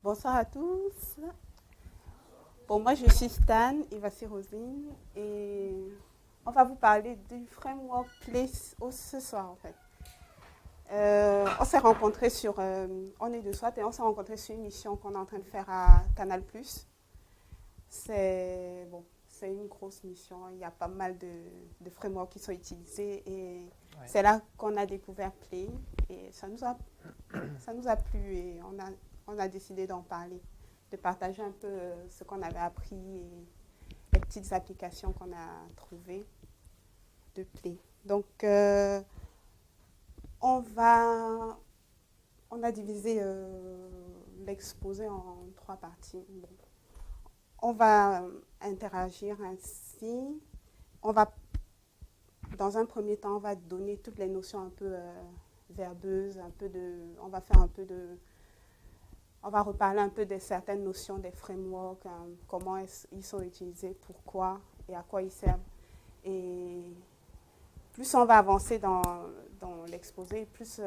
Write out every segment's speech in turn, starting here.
Bonsoir à tous. Bon, moi je suis Stan, Ivasi Rosine, et on va vous parler du framework Place ce soir en fait. On s'est rencontrés on est de SWAT et on s'est rencontrés sur une mission qu'on est en train de faire à Canal+. C'est une grosse mission. Il y a pas mal de frameworks qui sont utilisés et Ouais. c'est là qu'on a découvert Play et ça nous a plu et on a décidé d'en parler, de partager un peu ce qu'on avait appris et les petites applications qu'on a trouvées de Play. Donc, on va, on a divisé l'exposé en trois parties. Bon, on va interagir ainsi. On va, dans un premier temps, on va donner toutes les notions un peu verbeuses, on va faire un peu de, on va reparler un peu de certaines notions des frameworks, comment ils sont utilisés, pourquoi et à quoi ils servent. Et plus on va avancer dans l'exposé, plus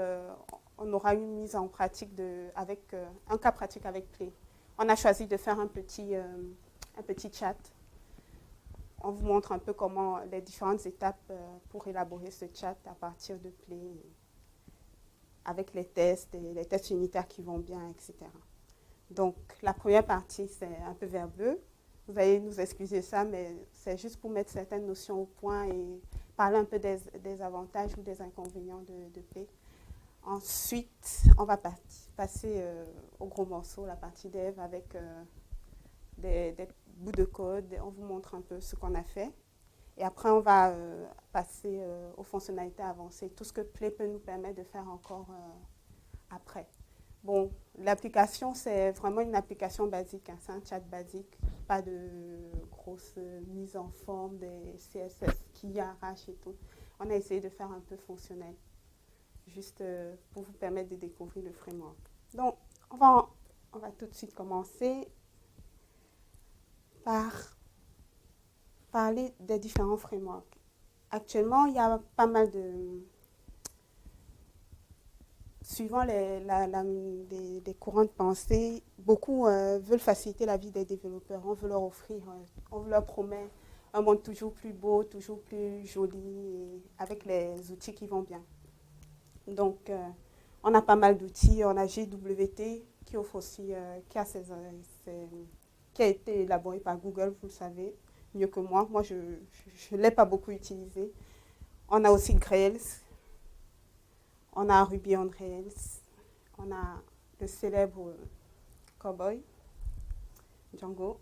on aura une mise en pratique avec un cas pratique avec Play. On a choisi de faire un petit chat. On vous montre un peu comment les différentes étapes pour élaborer ce chat à partir de Play, avec les tests et les tests unitaires qui vont bien, etc. Donc, la première partie, c'est un peu verbeux. Vous allez nous excuser ça, mais c'est juste pour mettre certaines notions au point et parler un peu des avantages ou des inconvénients de Play. Ensuite, on va passer au gros morceau, la partie dev, avec des bouts de code. On vous montre un peu ce qu'on a fait. Et après, on va passer aux fonctionnalités avancées, tout ce que Play peut nous permettre de faire encore après. Bon, l'application, c'est vraiment une application basique, hein, c'est un chat basique, pas de grosse mise en forme, des CSS qui arrachent et tout. On a essayé de faire un peu fonctionnel, juste pour vous permettre de découvrir le framework. Donc, on va tout de suite commencer par parler des différents frameworks. Actuellement, il y a pas mal de, suivant les courants de pensée, beaucoup veulent faciliter la vie des développeurs. On veut leur offrir, on leur promet un monde toujours plus beau, toujours plus joli, et avec les outils qui vont bien. Donc, on a pas mal d'outils. On a GWT qui offre aussi, ses- qui a été élaboré par Google, vous le savez mieux que moi. Moi, je ne l'ai pas beaucoup utilisé. On a aussi Grails, on a Ruby on Rails, on a le célèbre Cowboy, Django,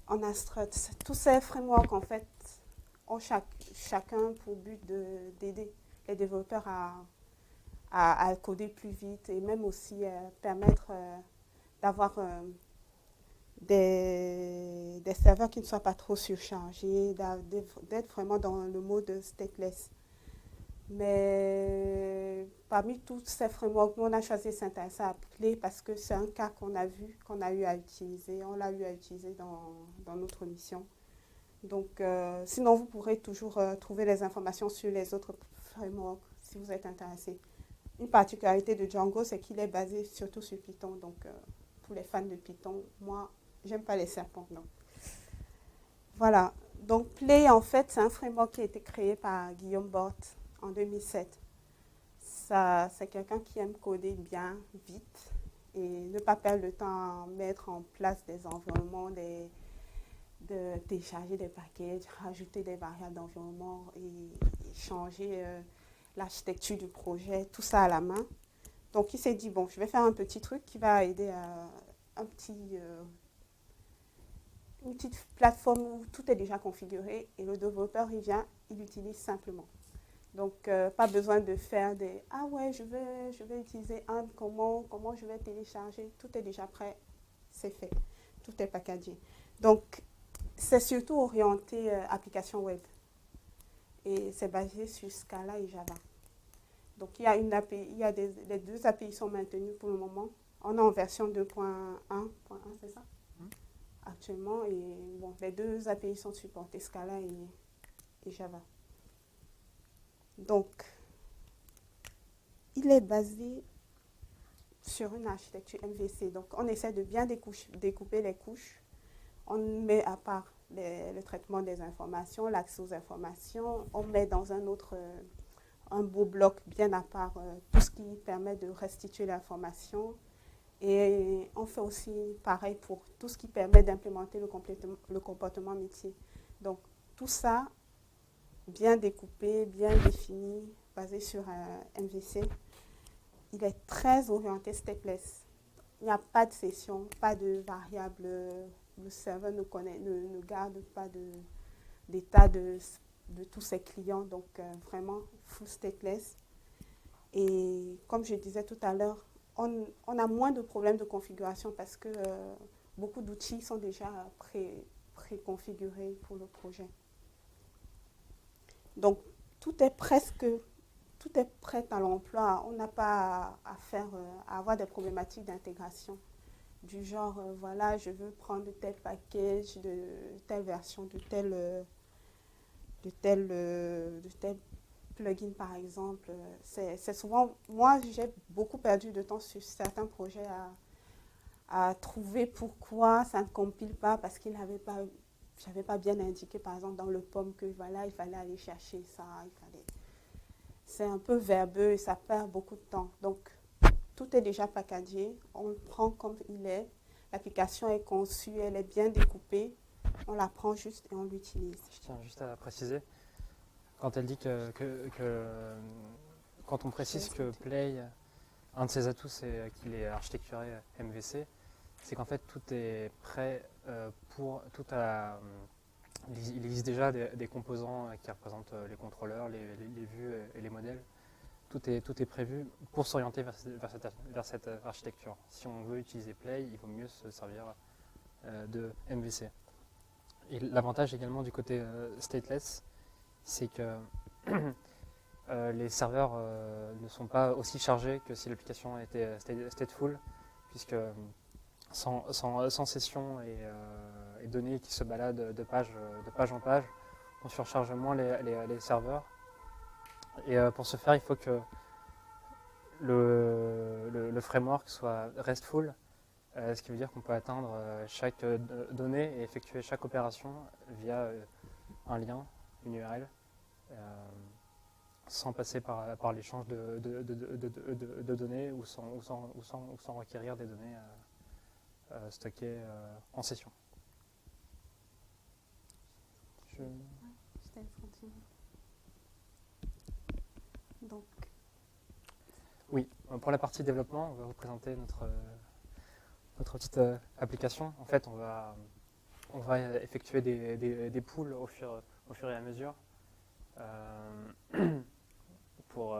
on a Struts. Tous ces frameworks, en fait, ont chacun pour but d'aider les développeurs à coder plus vite et même aussi permettre d'avoir des serveurs qui ne soient pas trop surchargés, d'être vraiment dans le mode stateless. Mais parmi tous ces frameworks, nous, on a choisi de s'intéresser à Play parce que c'est un cas qu'on a vu, qu'on a eu à utiliser. On l'a eu à utiliser dans notre mission. Donc, sinon, vous pourrez toujours trouver les informations sur les autres frameworks si vous êtes intéressé. Une particularité de Django, c'est qu'il est basé surtout sur Python. Donc, pour les fans de Python, moi, j'aime pas les serpents. Donc, voilà. Donc, Play, en fait, c'est un framework qui a été créé par Guillaume Bort en 2007. Ça, c'est quelqu'un qui aime coder bien, vite, et ne pas perdre le temps à mettre en place des environnements, de télécharger des packages, rajouter des variables d'environnement et changer l'architecture du projet, tout ça à la main. Donc il s'est dit, bon, je vais faire un petit truc qui va aider à un petit, une petite plateforme où tout est déjà configuré et le développeur, il vient, il l'utilise simplement. Donc, pas besoin de faire des ah ouais, je vais utiliser un, comment je vais télécharger. Tout est déjà prêt, c'est fait. Tout est packagé. Donc, c'est surtout orienté application web. Et c'est basé sur Scala et Java. Donc, il y a une API, les deux API sont maintenus pour le moment. On est en version 2.1.1, c'est ça actuellement. Et bon, les deux API sont supportés, Scala et Java. Donc, il est basé sur une architecture MVC. Donc, on essaie de bien découper les couches. On met à part le traitement des informations, l'accès aux informations. On met dans un beau bloc bien à part tout ce qui permet de restituer l'information. Et on fait aussi pareil pour tout ce qui permet d'implémenter le comportement métier. Donc, tout ça, bien découpé, bien défini, basé sur un MVC. Il est très orienté stateless. Il n'y a pas de session, pas de variable. Le serveur ne garde pas d'état de tous ses clients. Donc, vraiment, full stateless. Et comme je disais tout à l'heure, on a moins de problèmes de configuration parce que beaucoup d'outils sont déjà préconfigurés pour le projet. Donc, tout est prêt à l'emploi. On n'a pas à avoir des problématiques d'intégration. Du genre, voilà, je veux prendre tel package, de telle version, de tel plugin, par exemple. C'est souvent, moi, j'ai beaucoup perdu de temps sur certains projets à trouver pourquoi ça ne compile pas, parce qu'il n'avait pas, j'avais pas bien indiqué, par exemple, dans le POM que voilà, il fallait aller chercher ça, c'est un peu verbeux et ça perd beaucoup de temps. Donc, tout est déjà packagé, on le prend comme il est, l'application est conçue, elle est bien découpée, on la prend juste et on l'utilise. Je tiens juste à préciser, quand elle dit quand on précise que Play, un de ses atouts, c'est qu'il est architecturé MVC, c'est qu'en fait tout est prêt il existe déjà des composants qui représentent les contrôleurs, les vues et les modèles. Tout est prévu pour s'orienter vers cette architecture. Si on veut utiliser Play, il vaut mieux se servir de MVC. Et l'avantage également du côté stateless, c'est que les serveurs ne sont pas aussi chargés que si l'application était stateful, puisque sans session et données qui se baladent de page en page, on surcharge moins les serveurs. Et pour ce faire, il faut que le framework soit RESTful, ce qui veut dire qu'on peut atteindre chaque donnée et effectuer chaque opération via un lien, une URL, sans passer par l'échange de données ou sans requérir des données stockées en session. Donc. Oui, pour la partie développement, on va vous présenter notre petite application. En fait, on va effectuer des pools au fur et à mesure pour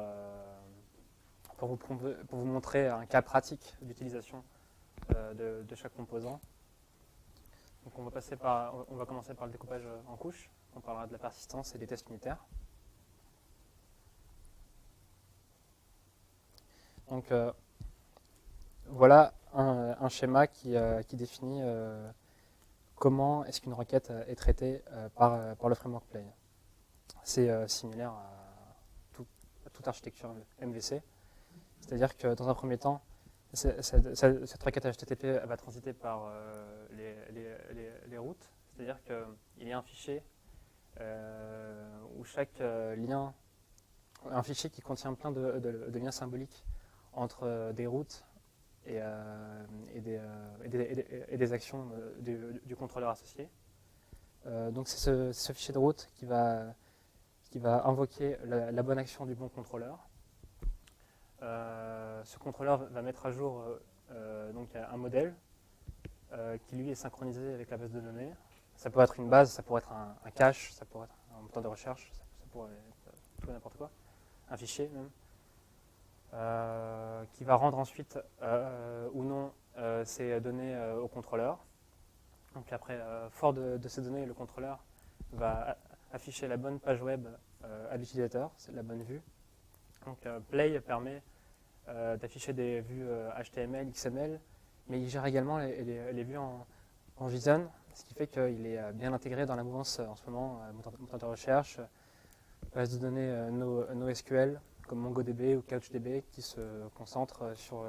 vous montrer un cas pratique d'utilisation de chaque composant. Donc on va commencer par le découpage en couches. On parlera de la persistance et des tests unitaires. Donc voilà un schéma qui définit comment est-ce qu'une requête est traitée par le framework Play. C'est similaire à toute architecture MVC. C'est-à-dire que dans un premier temps, cette requête HTTP va transiter par les routes. C'est-à-dire qu'il y a un fichier où chaque lien, un fichier qui contient plein de liens symboliques entre des routes et des actions du contrôleur associé. Donc c'est ce fichier de route qui va invoquer la bonne action du bon contrôleur. Ce contrôleur va mettre à jour donc un modèle qui lui est synchronisé avec la base de données. Ça peut être une base, ça pourrait être un cache, ça pourrait être un moteur de recherche, ça pourrait être tout et n'importe quoi, un fichier même, qui va rendre ensuite ou non ces données au contrôleur. Donc après, fort de ces données, le contrôleur va afficher la bonne page web à l'utilisateur, c'est la bonne vue. Donc Play permet d'afficher des vues HTML, XML, mais il gère également les vues en JSON, ce qui fait qu'il est bien intégré dans la mouvance en ce moment, moteur de recherche, base de données NoSQL, comme MongoDB ou CouchDB, qui se concentrent sur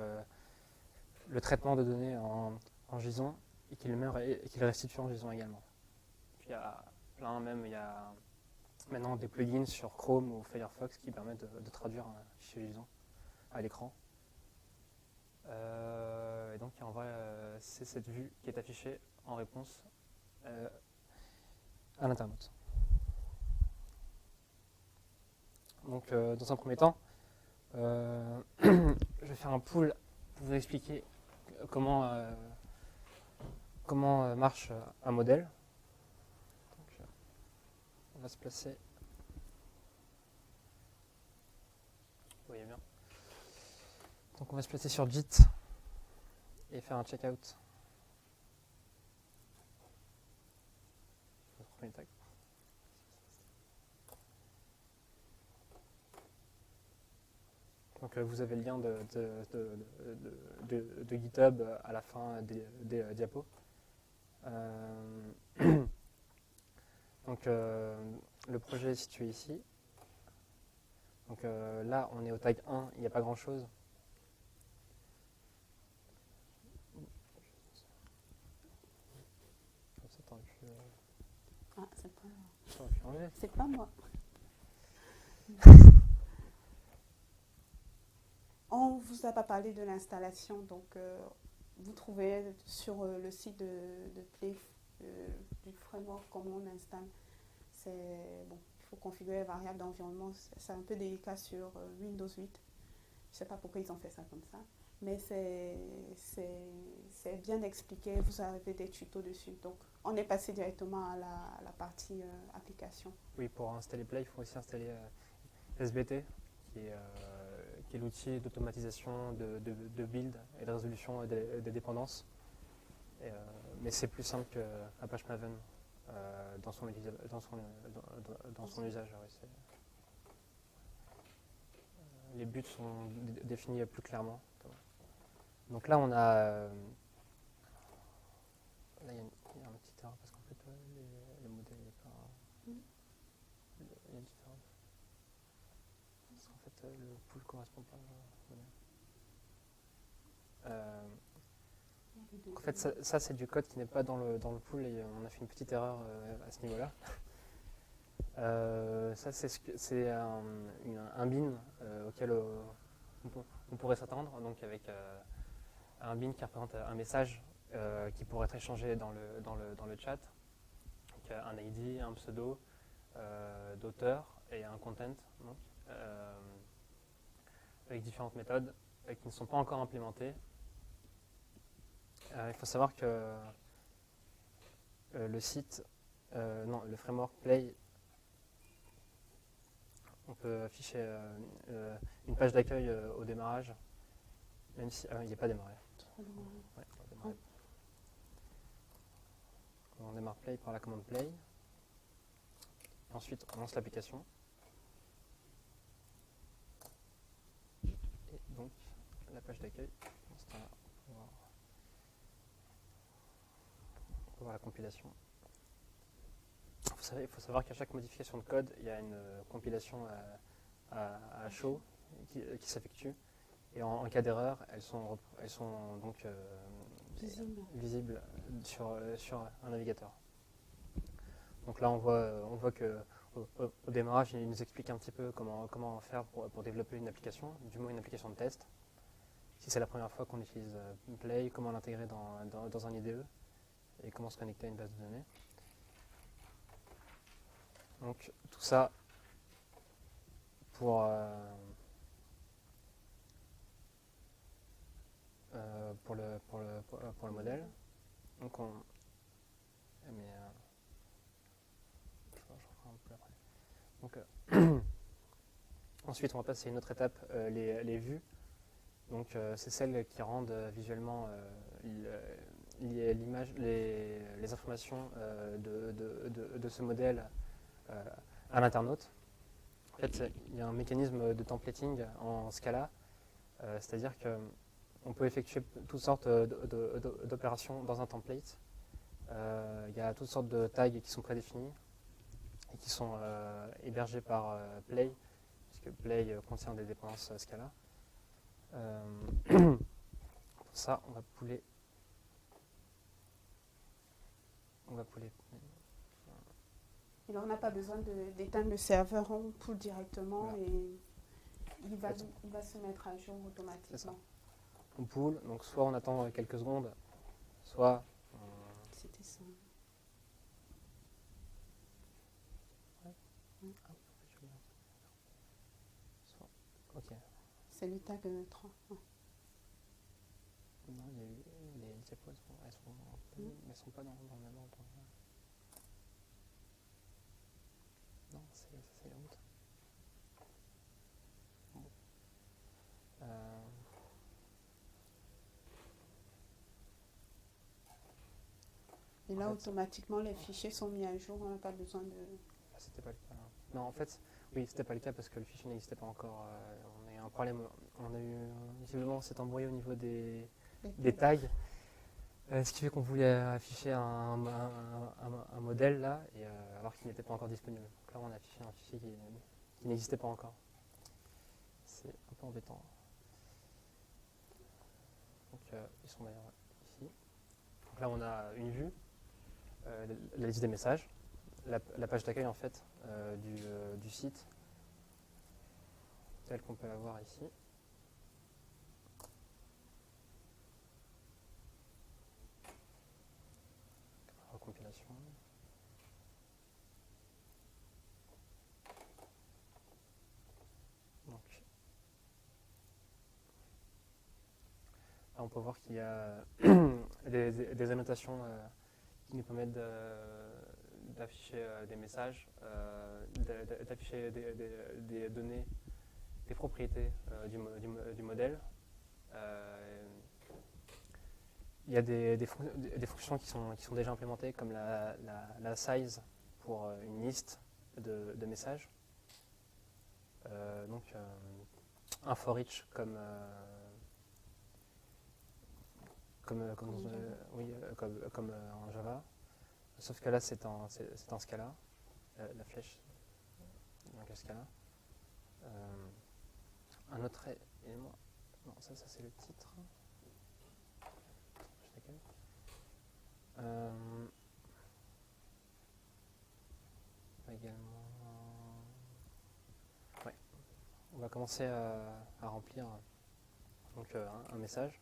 le traitement de données en JSON et qu'il le restitue en JSON également. Puis il y a plein, même il y a maintenant des plugins sur Chrome ou Firefox qui permettent de traduire un fichier JSON à l'écran. Et donc en vrai, c'est cette vue qui est affichée en réponse à l'internaute. Donc dans un premier temps, je vais faire un pool pour vous expliquer comment marche un modèle. Donc, on va se placer. Vous voyez bien. Donc on va se placer sur Git et faire un checkout. Donc vous avez le lien de GitHub à la fin des diapos. Donc le projet est situé ici. Donc là on est au tag 1, il n'y a pas grand chose. Ah, c'est pas moi. C'est pas moi. On ne vous a pas parlé de l'installation, donc vous trouvez sur le site de Play du framework comment on installe. Bon, il faut configurer les variables d'environnement, c'est un peu délicat sur Windows 8. Je ne sais pas pourquoi ils ont fait ça comme ça, mais c'est bien expliqué, vous avez des tutos dessus. Donc on est passé directement à la partie application. Oui, pour installer Play, il faut aussi installer SBT, qui est l'outil d'automatisation de build et de résolution des dépendances. Mais c'est plus simple qu'Apache Maven dans son usage. Ouais, les buts sont définis plus clairement. Donc là, on a... là, il y a un petit erreur parce qu'en fait, le modèle n'est pas... Il y a une différence. Parce qu'en fait, le pool ne correspond pas au modèle. En fait, ça c'est du code qui n'est pas dans le pool et on a fait une petite erreur à ce niveau-là. Ça, c'est un bin auquel on pourrait s'attendre, donc avec un bin qui représente un message qui pourrait être échangé dans le chat. Donc, un ID, un pseudo d'auteur et un content, donc, avec différentes méthodes qui ne sont pas encore implémentées. Il faut savoir que le site, le framework Play, on peut afficher une page d'accueil au démarrage, même si il n'est pas démarré. Ouais, on démarre Play par la commande Play. Ensuite, on lance l'application. Et donc, la page d'accueil, on va voir la compilation. Il faut savoir qu'à chaque modification de code, il y a une compilation à chaud qui s'effectue. Et en cas d'erreur, elles sont donc visibles sur un navigateur. Donc là, on voit que au démarrage, il nous explique un petit peu comment faire pour développer une application, du moins une application de test. Si c'est la première fois qu'on utilise Play, comment l'intégrer dans un IDE et comment se connecter à une base de données. Donc tout ça pour le modèle. Donc on je reprends un peu après. Donc ensuite on va passer à une autre étape, les vues. Donc c'est celles qui rendent visuellement l'image, les informations de ce modèle à l'internaute. En fait, il y a un mécanisme de templating en Scala, c'est-à-dire qu'on peut effectuer toutes sortes d'opérations dans un template. Il y a toutes sortes de tags qui sont prédéfinis et qui sont hébergés par Play, puisque Play contient des dépendances Scala. Pour ça, on va pouler. Et là, on n'a pas besoin d'éteindre le serveur, on poule directement Voilà. et il va se mettre à jour automatiquement. On poule, donc soit on attend quelques secondes, soit C'était ça. ok. C'est le tag 3. Ouais. Non, il y a eu les diapos, elles sont pas dans le même ordre. Non, c'est les routes. Bon. Et là, automatiquement, les fichiers sont mis à jour, on n'a pas besoin de... C'était pas le cas. Non, en fait, oui, c'était pas le cas parce que le fichier n'existait pas encore. On a eu un problème. On a eu visiblement cet embrouillé au niveau des tags. Ce qui fait qu'on voulait afficher un modèle là, alors qu'il n'était pas encore disponible. Donc là, on a affiché un fichier qui n'existait pas encore. C'est un peu embêtant. Donc, ils sont d'ailleurs ici. Donc là, on a une vue, la liste des messages, la page d'accueil en fait du site, telle qu'on peut la voir ici. Recompilation. Donc, là, on peut voir qu'il y a des annotations qui nous permettent d'afficher des messages, d'afficher des données, des propriétés du modèle. Il y a des fonctions qui sont déjà implémentées, comme la size pour une liste de messages. Donc un for each comme en Java. Sauf que là, c'est en Scala, la flèche, donc la Scala. Un autre élément, non, ça c'est le titre. Également, ouais. On va commencer à remplir donc, un message.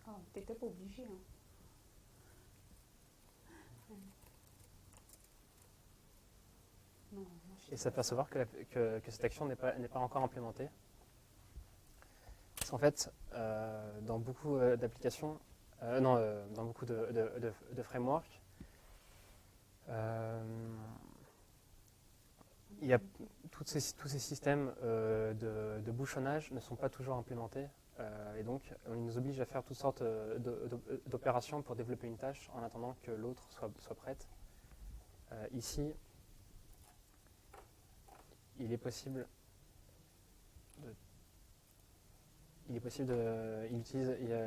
Oh, t'étais pas obligé. Hein. Non, et s'apercevoir que cette action n'est pas encore implémentée. Parce qu'en fait, dans beaucoup d'applications, dans beaucoup de frameworks, il y a tous ces systèmes de bouchonnage ne sont pas toujours implémentés. Et donc, on nous oblige à faire toutes sortes d'opérations pour développer une tâche en attendant que l'autre soit prête. Ici, il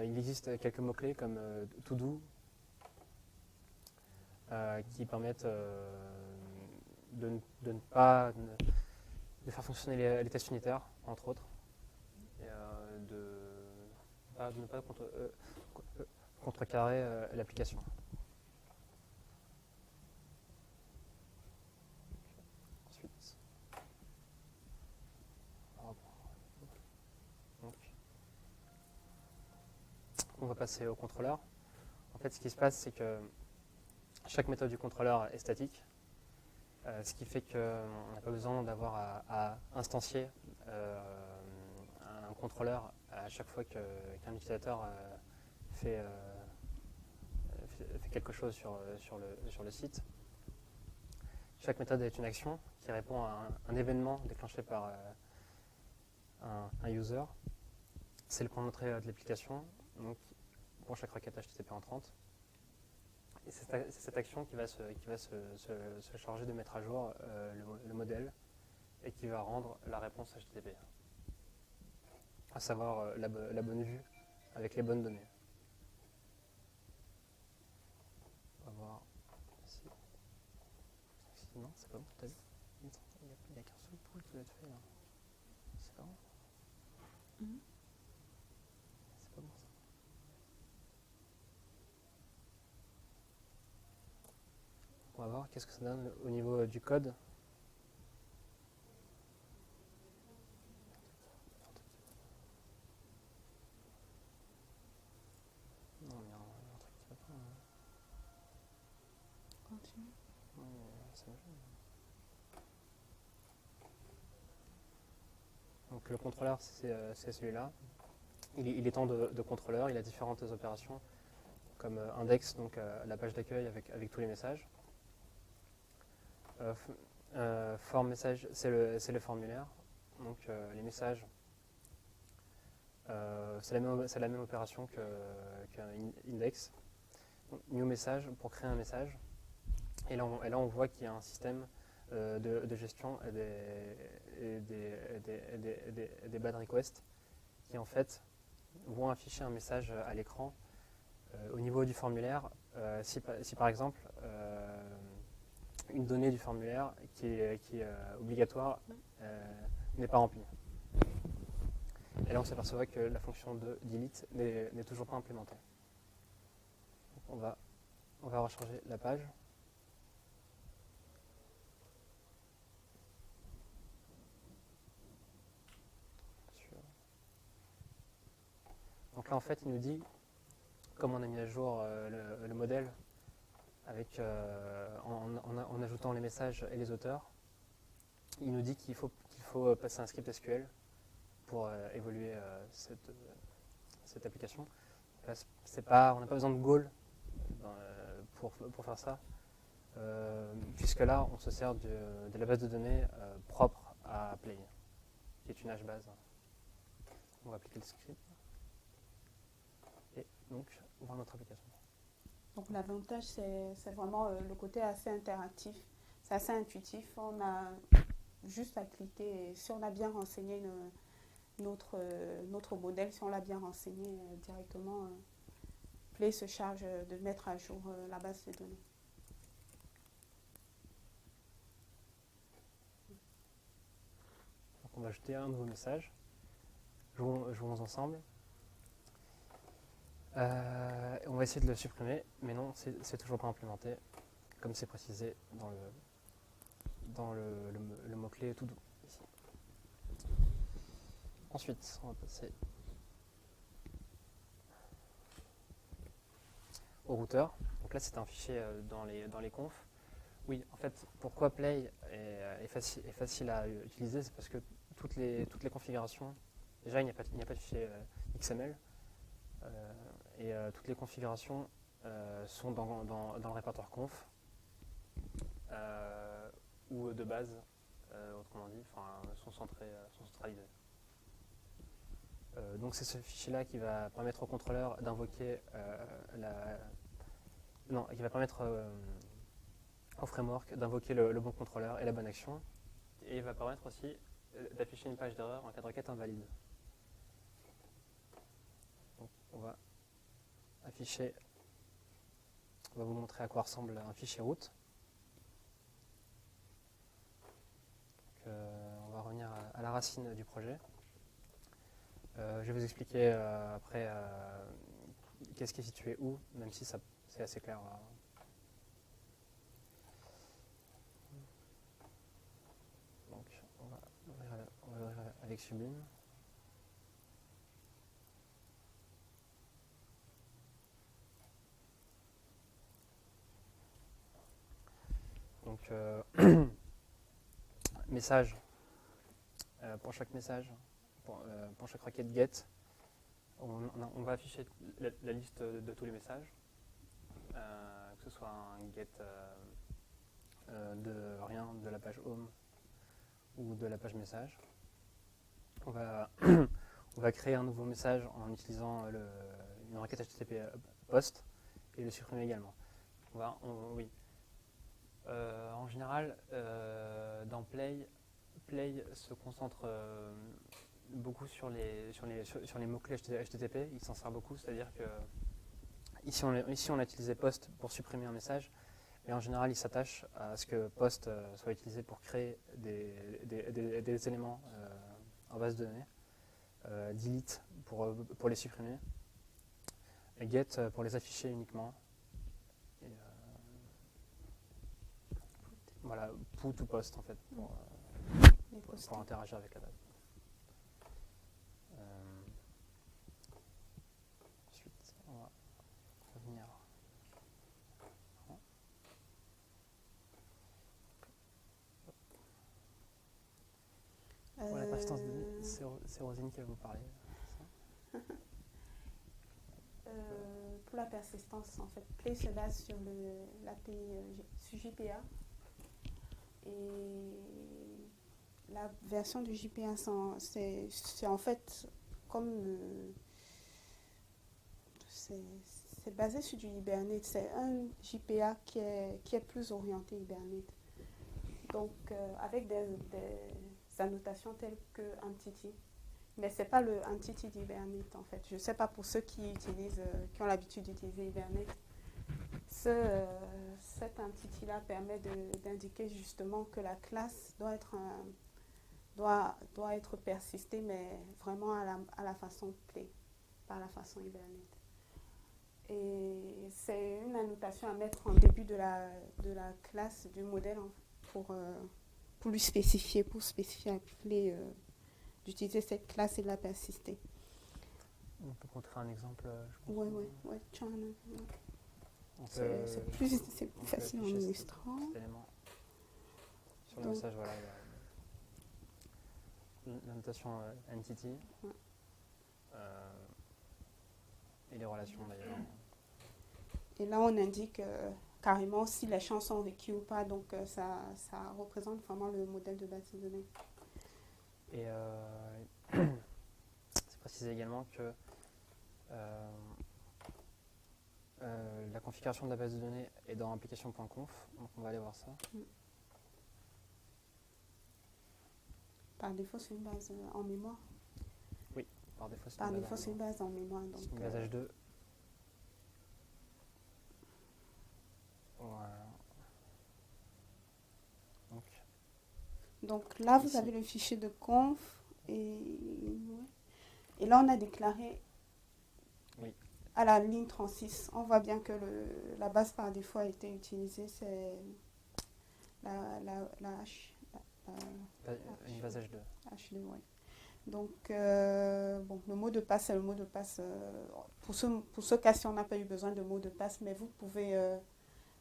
existe quelques mots-clés comme to do qui permettent de faire fonctionner les tests unitaires, entre autres, et de ne pas contrecarrer l'application. Ensuite, on va passer au contrôleur. En fait, ce qui se passe, c'est que chaque méthode du contrôleur est statique, ce qui fait qu'on n'a pas besoin d'avoir à instancier un contrôleur à chaque fois qu'un utilisateur fait quelque chose sur le site. Chaque méthode est une action qui répond à un événement déclenché par un user. C'est le point d'entrée de l'application, donc pour chaque requête HTTP entrante. Et c'est cette action qui va se charger de mettre à jour le modèle et qui va rendre la réponse HTTP, à savoir la bonne vue avec les bonnes données. On va voir ici. Non, c'est pas bon, t'as vu ? Il n'y a qu'un seul pool qui doit être fait là. C'est pas bon. C'est pas bon ça. voir qu'est-ce que ça donne au niveau du code. Non, mais il y a un truc qui va pas. Continue. Ouais, c'est bon. Donc le contrôleur, c'est celui-là. Il est temps de contrôleur, il a différentes opérations, comme index, donc la page d'accueil avec tous les messages. Form message, c'est le formulaire. Donc les messages, c'est la même opération qu'un index. Donc, new message pour créer un message. Et là, on voit qu'il y a un système de gestion des bad requests qui en fait vont afficher un message à l'écran. Au niveau du formulaire, si par exemple une donnée du formulaire qui est obligatoire n'est pas remplie. Et là on s'aperçoit que la fonction de delete n'est toujours pas implémentée. Donc on va recharger la page. Donc là en fait il nous dit, comme on a mis à jour le modèle avec, en ajoutant les messages et les auteurs, il nous dit qu'il faut passer un script SQL pour évoluer cette application. Là, on n'a pas besoin de goal pour faire ça, puisque là on se sert de la base de données propre à Play, qui est une HBase. On va appliquer le script et donc ouvrir notre application. Donc l'avantage, c'est vraiment le côté assez interactif. C'est assez intuitif. On a juste à cliquer. Et si on a bien renseigné notre modèle, si on l'a bien renseigné directement, Play se charge de mettre à jour la base de données. Donc on va ajouter un nouveau message. Jouons ensemble. On va essayer de le supprimer, mais non, c'est toujours pas implémenté, comme c'est précisé dans le mot-clé tout doux ici. Ensuite, on va passer au routeur. Donc là, c'est un fichier dans les confs. Oui, en fait, pourquoi Play est facile à utiliser, c'est parce que toutes les configurations, déjà il n'y a pas de fichier XML, et toutes les configurations sont dans le répertoire conf, ou de base, autrement dit, sont centralisées. Donc c'est ce fichier-là qui va permettre au contrôleur d'invoquer qui va permettre au framework d'invoquer le bon contrôleur et la bonne action, et il va permettre aussi d'afficher une page d'erreur en cas de requête invalide. Donc on va vous montrer à quoi ressemble un fichier route. Donc, on va revenir à la racine du projet. Je vais vous expliquer après qu'est-ce qui est situé où, même si c'est assez clair. Donc on va ouvrir avec Sublime. Donc message, pour chaque message, pour chaque requête get, on va afficher la liste de tous les messages, que ce soit un get de rien, de la page home ou de la page message. On va créer un nouveau message en utilisant une requête HTTP post et le supprimer également. En général, dans Play se concentre beaucoup sur les mots-clés HTTP. Il s'en sert beaucoup, c'est-à-dire que ici on a utilisé post pour supprimer un message, mais en général il s'attache à ce que post soit utilisé pour créer des éléments en base de données, delete pour les supprimer, et get pour les afficher uniquement. Voilà, put ou post en fait, les pour postings. interagir avec la base. Ensuite, on va revenir. Pour la persistance, c'est Rosine qui va vous parler. Pour la persistance, en fait, Play se base sur l'API sur JPA. Et la version du JPA, c'est en fait comme c'est basé sur du Hibernate. C'est un JPA qui est plus orienté Hibernate. Donc, avec des annotations telles que Entity. Mais ce n'est pas le Entity d'Hibernate, en fait. Je ne sais pas pour ceux qui ont l'habitude d'utiliser Hibernate. Cet entity-là permet d'indiquer justement que la classe doit être persistée, mais vraiment à la façon Play, par la façon Hibernate. Et c'est une annotation à mettre en début de la classe du modèle pour spécifier à Play d'utiliser cette classe et de la persister. On peut montrer un exemple, je pense. Oui. C'est plus facile en illustrant. Cet élément. Sur le message, voilà, il y a l'annotation entity et les relations d'ailleurs. Et là, on indique carrément si les champs sont requis ou pas, donc ça représente vraiment le modèle de base de données. Et c'est précisé également que la configuration de la base de données est dans application.conf, donc on va aller voir ça. Par défaut, c'est une base en mémoire. Oui, par défaut, c'est une base en mémoire. Donc, c'est une base H2. Voilà. Donc là, vous avez le fichier de conf et là, on a déclaré à la ligne 36. On voit bien que la base par défaut a été utilisée, c'est la H. Une base H2. H2, oui. Donc, le mot de passe, c'est le mot de passe. Pour ce cas-ci, on n'a pas eu besoin de mot de passe, mais vous pouvez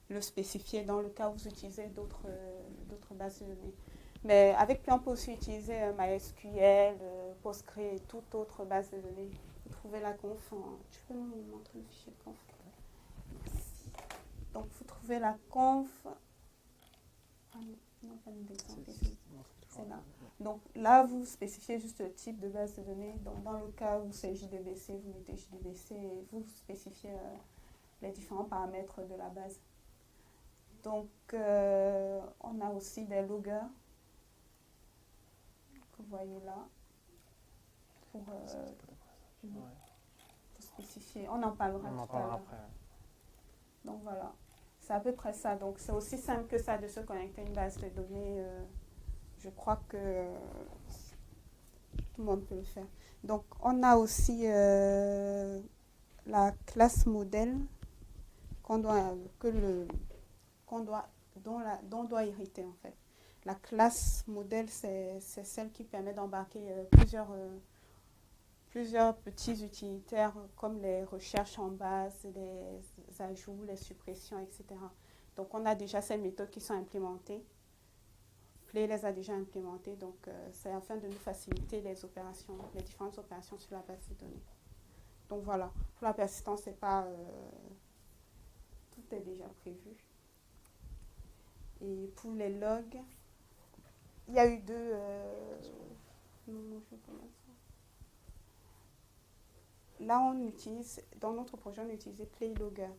le spécifier dans le cas où vous utilisez d'autres bases de données. Mais avec Play, on peut aussi utiliser MySQL, Postgre et toute autre base de données. Vous trouvez la conf. Tu peux nous montrer le fichier de conf? Merci. Donc, vous trouvez la conf. Non, pas d'exemple ici. C'est là. Donc là, vous spécifiez juste le type de base de données. Donc, dans le cas où c'est JDBC, vous mettez JDBC et vous spécifiez les différents paramètres de la base. Donc, on a aussi des loggers que vous voyez là pour spécifier. On en parlera tout à l'heure. Après. Donc voilà, c'est à peu près ça. Donc c'est aussi simple que ça de se connecter à une base de données. Je crois que tout le monde peut le faire. Donc on a aussi la classe modèle dont doit hériter en fait. La classe modèle, c'est celle qui permet d'embarquer plusieurs petits utilitaires comme les recherches en base, les ajouts, les suppressions, etc. Donc on a déjà ces méthodes qui sont implémentées. Play les a déjà implémentées, donc c'est afin de nous faciliter les différentes opérations sur la base de données. Donc voilà, pour la persistance, c'est pas tout est déjà prévu. Et pour les logs, il y a eu deux. Là, on utilise, dans notre projet, on utilisait Playlogger.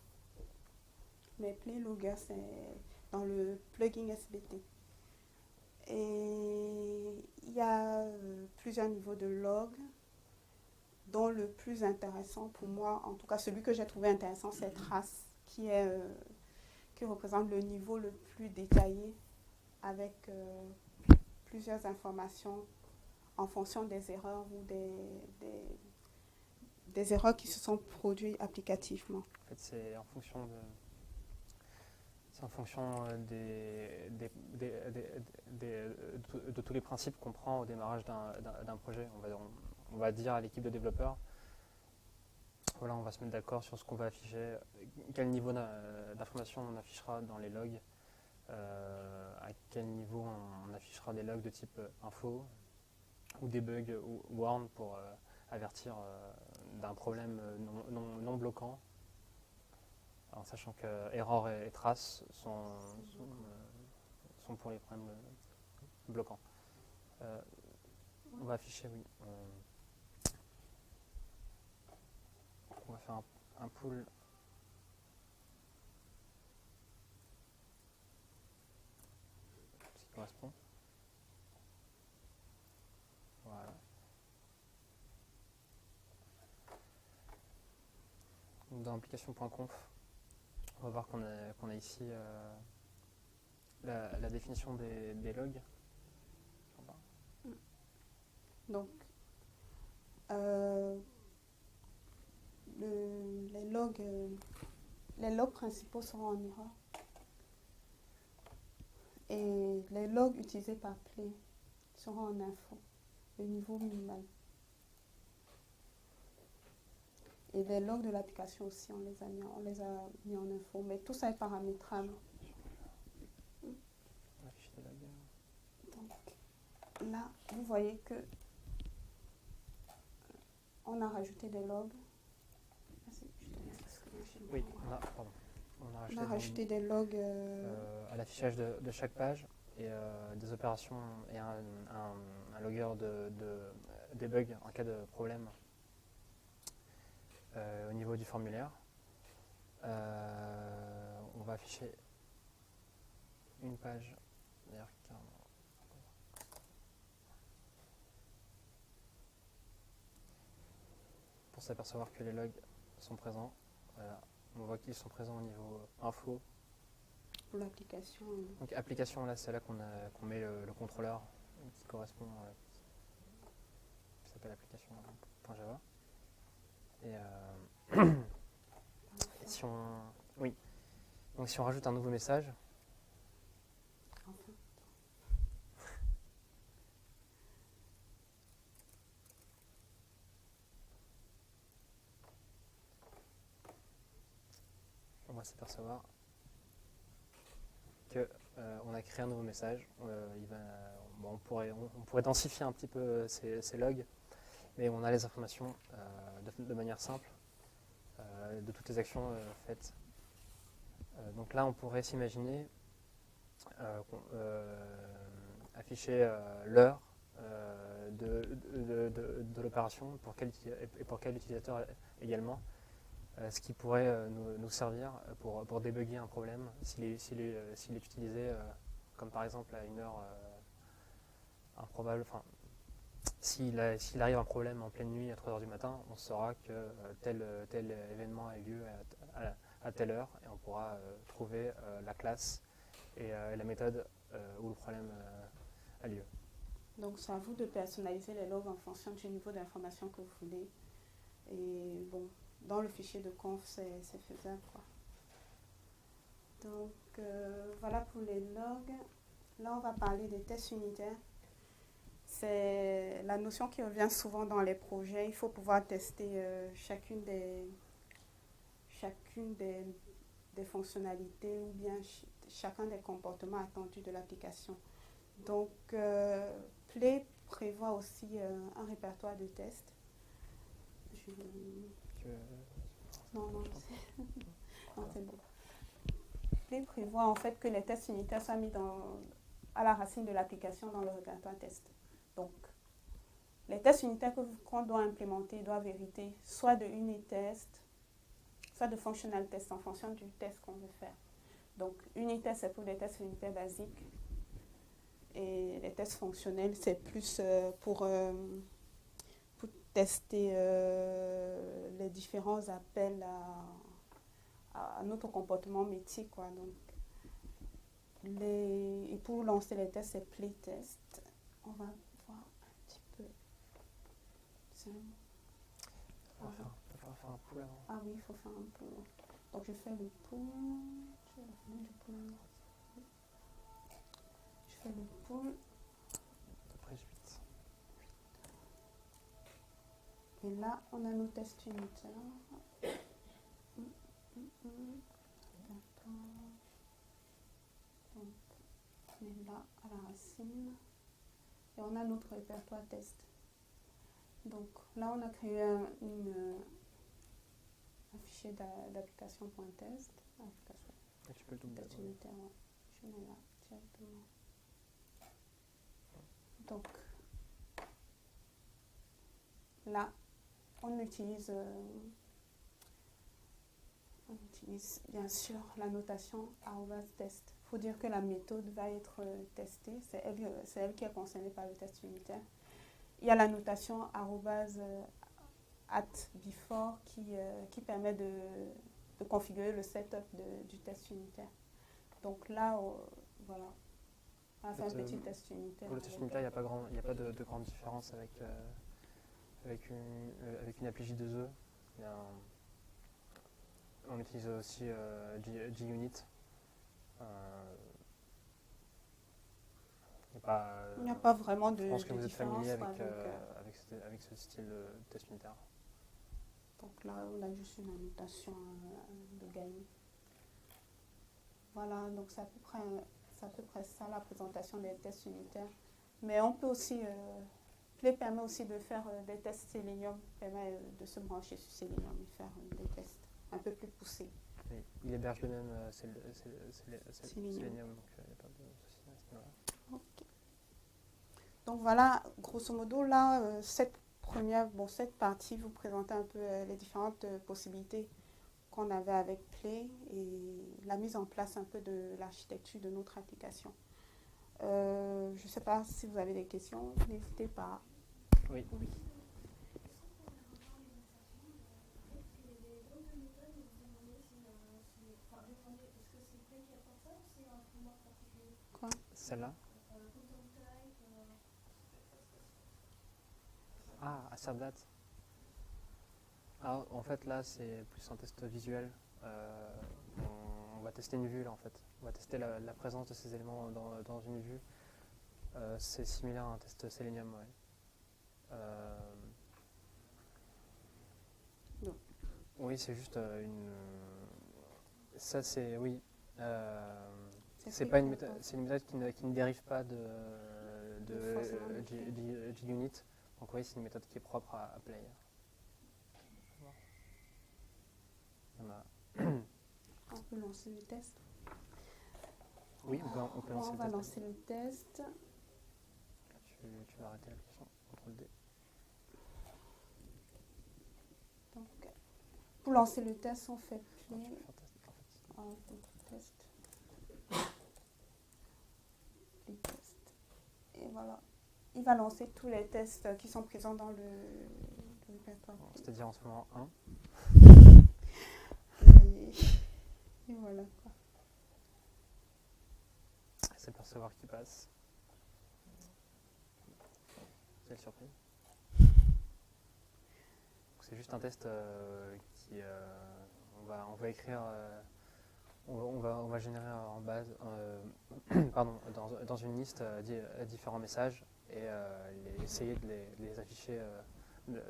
Mais Playlogger, c'est dans le plugin SBT. Et il y a plusieurs niveaux de log, dont le plus intéressant pour moi, en tout cas celui que j'ai trouvé intéressant, c'est Trace, qui représente le niveau le plus détaillé avec plusieurs informations en fonction des erreurs ou des erreurs qui se sont produites applicativement. En fait, c'est en fonction C'est en fonction de tous les principes qu'on prend au démarrage d'un projet. On va dire à l'équipe de développeurs, voilà, on va se mettre d'accord sur ce qu'on va afficher, quel niveau d'information on affichera dans les logs, à quel niveau on affichera des logs de type info ou debug ou warn pour avertir d'un problème non bloquant, en sachant que error et trace sont pour les problèmes bloquants. On va afficher, oui. On va faire un pool. Ce qui correspond. Voilà. Dans application.conf, on va voir qu'on a ici la définition des logs. Donc, les logs principaux seront en erreur. Et les logs utilisés par Play seront en info, le niveau minimal. Et les logs de l'application aussi, on les a mis en info, mais tout ça est paramétrable. Donc, là, vous voyez que on a rajouté des logs. Oui, on a rajouté des logs à l'affichage de chaque page et des opérations et un logger des bugs en cas de problème au niveau du formulaire. On va afficher une page, d'ailleurs, pour s'apercevoir que les logs sont présents. On voit qu'ils sont présents au niveau info. Pour l'application. Donc application, là, c'est là qu'on met le contrôleur qui correspond, qui s'appelle application.java. Et si on, oui. Donc si on rajoute un nouveau message. Enfin. On va s'apercevoir que on a créé un nouveau message. On pourrait densifier un petit peu ces logs, mais on a les informations de manière simple de toutes les actions faites. Donc là, on pourrait s'imaginer afficher l'heure de l'opération et pour quel utilisateur également. Ce qui pourrait nous servir pour débugger un problème s'il est utilisé comme par exemple à une heure improbable. Enfin, s'il arrive un problème en pleine nuit à 3h du matin, on saura que tel événement a eu lieu à telle heure et on pourra trouver la classe et la méthode où le problème a lieu. Donc c'est à vous de personnaliser les logs en fonction du niveau d'information que vous voulez. Et bon, dans le fichier de conf, c'est faisable, quoi. Donc voilà pour les logs. Là, on va parler des tests unitaires. C'est la notion qui revient souvent dans les projets. Il faut pouvoir tester chacune des fonctionnalités ou bien chacun des comportements attendus de l'application. Donc, Play prévoit aussi un répertoire de tests. Non, c'est bon. Play prévoit en fait que les tests unitaires soient mis à la racine de l'application dans le répertoire test. Donc, les tests unitaires qu'on doit implémenter doivent hériter soit de unit test, soit de functional test en fonction du test qu'on veut faire. Donc, unit test, c'est pour les tests unitaires basiques. Et les tests fonctionnels, c'est plus pour tester les différents appels à notre comportement métier, quoi. Donc, et pour lancer les tests, c'est playtest. On va voir un petit peu. On va faire un pool avant. Ah oui, il faut faire un pool. Donc, je fais le pool. Je fais le pool. Après 8. Et là, on a nos tests unitaires. D'accord. Donc, on est là à la racine. Et on a notre répertoire test. Donc là, on a créé un fichier d'application.test. Application. Et tu peux le doubler. Test unitaire, ouais. Je mets là directement. Donc là, on utilise bien sûr la notation @test. Il faut dire que la méthode va être testée, c'est elle qui est concernée par le test unitaire. Il y a la notation @before qui permet de configurer le setup du test unitaire. Donc là, voilà, on a fait un petit test unitaire. Pour le test unitaire, il n'y a pas de grande différence avec une appli J2E. On utilise aussi JUnit. Il n'y a pas vraiment de différence. Je pense que vous êtes familier avec ce style de test unitaire. Donc là, on a juste une annotation de gain. Voilà, donc c'est à peu près ça la présentation des tests unitaires. Mais on peut aussi, Play permet aussi de faire des tests Selenium, permet de se brancher sur Selenium et faire des tests un peu plus poussés. Oui, il héberge lui-même Selenium, donc il n'y a pas de souci à ce niveau-là. Okay. Donc voilà, grosso modo, là, cette partie vous présente un peu les différentes possibilités qu'on avait avec Play et la mise en place un peu de l'architecture de notre application. Je ne sais pas si vous avez des questions, n'hésitez pas. Oui. Quoi ? Celle-là ? Ah, assert date. Alors, en fait, là, c'est plus un test visuel. On va tester une vue, là, en fait. On va tester la présence de ces éléments dans une vue. C'est similaire à un test Selenium, ouais. Oui, c'est juste une... Ça, c'est... Oui. C'est pas une méthode, c'est une méthode qui ne dérive pas de JUnit. Donc oui, c'est une méthode qui est propre à Play. On peut lancer le test. Oui, on peut lancer le test. On va lancer le test. Tu vas arrêter l'application. CTRL D. Donc, pour lancer le test, on fait Play. Test. Et voilà. Il va lancer tous les tests qui sont présents dans le répertoire. C'est-à-dire en ce moment 1. Et voilà quoi. C'est percevoir qui passe. Quelle surprise. C'est juste un test qui on va écrire on va générer en base dans une liste différents messages et essayer de les afficher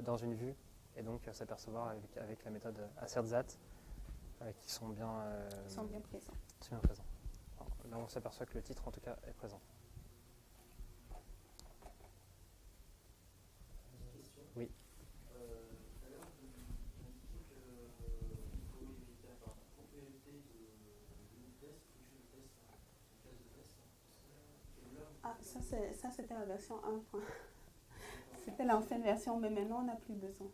dans une vue et donc s'apercevoir avec la méthode assertZat qui sont bien présents. Alors, là on s'aperçoit que le titre en tout cas est présent. Oui. Ah, ça c'était la version 1. C'était l'ancienne version, mais maintenant on n'a plus besoin.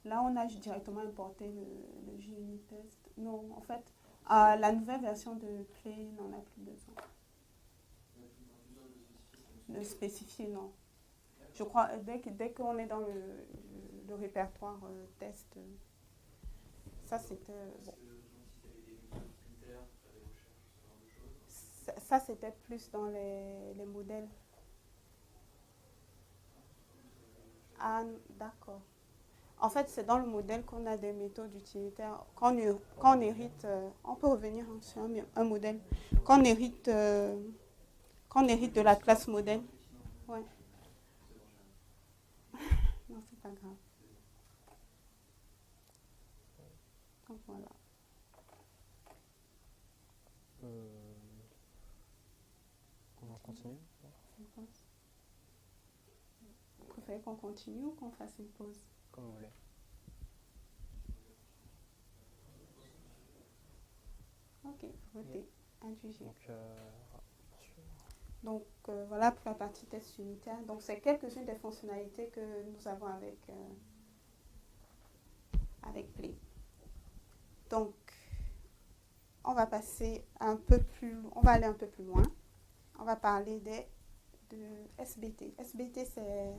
Là, on a directement importé le JUnit test. Non, en fait, la nouvelle version de Play n'en a plus besoin. De spécifier, non. Je crois, dès qu'on est dans le répertoire test, ça c'était... Bon. Ça c'était plus dans les modèles. Ah, d'accord. En fait, c'est dans le modèle qu'on a des méthodes utilitaires. Quand on hérite, on peut revenir sur un modèle. Quand on hérite de la classe modèle. Ouais. Non, c'est pas grave. Donc voilà. On continue? Vous préférez qu'on continue ou qu'on fasse une pause? Comme vous voulez. Ok, votez. Indugé. Donc, Donc voilà pour la partie test unitaire. Donc c'est quelques-unes des fonctionnalités que nous avons avec Play. Donc on va aller un peu plus loin. On va parler de SBT. SBT, c'est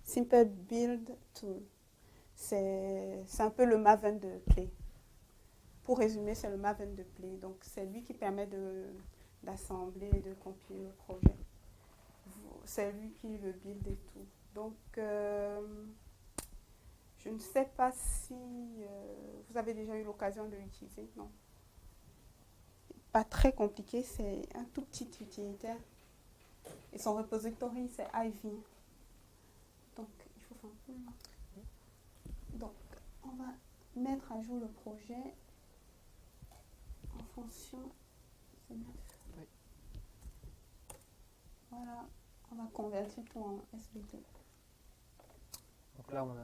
Simple Build Tool. C'est un peu le Maven de Play. Pour résumer, c'est le Maven de Play. Donc c'est lui qui permet d'assembler et de compiler le projet. C'est lui qui le build et tout. Donc je ne sais pas si vous avez déjà eu l'occasion de l'utiliser. Non. Pas très compliqué, c'est un tout petit utilitaire. Et son repository, c'est Ivy. Donc, il faut faire un peu. Donc, on va mettre à jour le projet en fonction. C'est 9. Oui. Voilà, on va convertir tout en SBT. donc là, on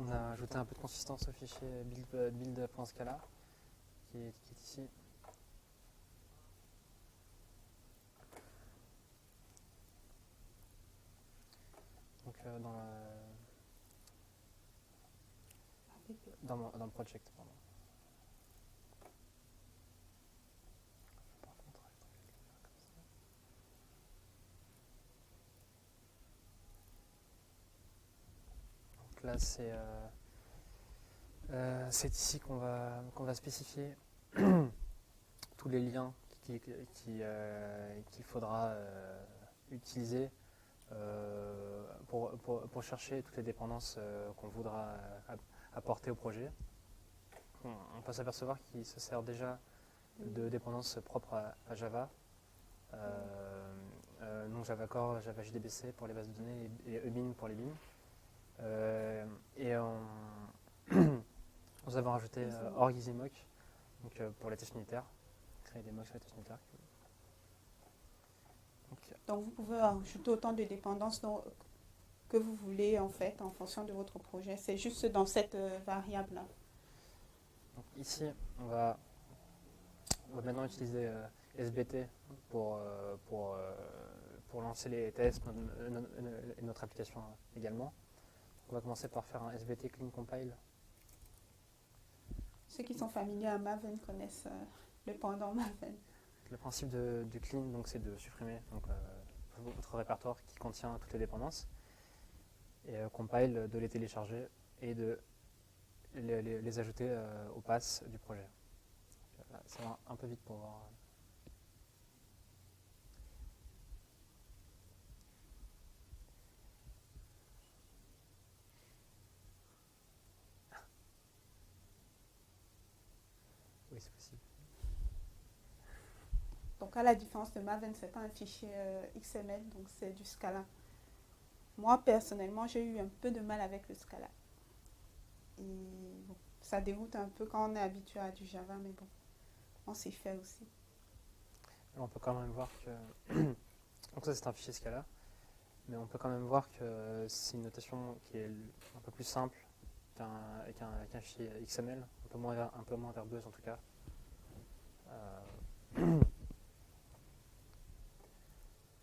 a ajouté un peu de consistance au fichier build.scala qui est ici. Donc dans le project, pardon. Donc là, c'est ici qu'on va spécifier tous les liens qu'il faudra utiliser pour chercher toutes les dépendances qu'on voudra apporter au projet. On peut s'apercevoir qu'il se sert déjà de dépendances propres à Java. Donc Java Core, Java JDBC pour les bases de données et Ebin pour les bins. Nous avons rajouté org EasyMock donc, pour les tests unitaires, créer des mocks sur les tests unitaires. Donc vous pouvez ajouter autant de dépendances que vous voulez en fait en fonction de votre projet. C'est juste dans cette variable-là. Donc ici, on va maintenant utiliser SBT pour lancer les tests et notre application également. On va commencer par faire un SBT clean compile. Ceux qui sont familiers à Maven connaissent le pendant Maven. Le principe du clean, donc, c'est de supprimer votre répertoire qui contient toutes les dépendances et compile de les télécharger et de les ajouter au pass du projet. Ça va un peu vite pour voir. Oui, c'est possible. Donc à la différence de Maven, c'est pas un fichier XML, donc c'est du Scala. Moi personnellement, j'ai eu un peu de mal avec le Scala. Et bon, ça dégoûte un peu quand on est habitué à du Java, mais bon, on s'y fait aussi. On peut quand même voir que donc ça c'est un fichier Scala, mais on peut quand même voir que c'est une notation qui est un peu plus simple qu'un fichier XML, un peu moins verbeuse en tout cas.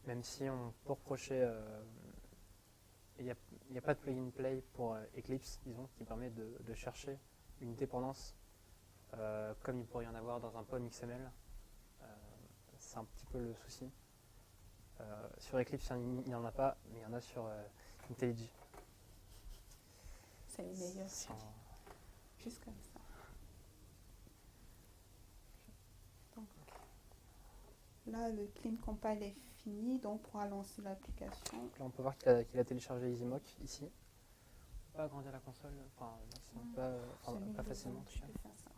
Même si on peut reprocher, il n'y a pas de plug-in play pour Eclipse, disons, qui permet de chercher une dépendance comme il pourrait y en avoir dans un POM XML. C'est un petit peu le souci. Sur Eclipse, il n'y en a pas, mais il y en a sur IntelliJ. C'est les meilleurs. Juste comme ça. Donc, là, le clean compile est fini, donc on pourra lancer l'application. Là, on peut voir qu'il a téléchargé EasyMock ici. On peut pas agrandir la console, pas facilement. Je peux faire ça.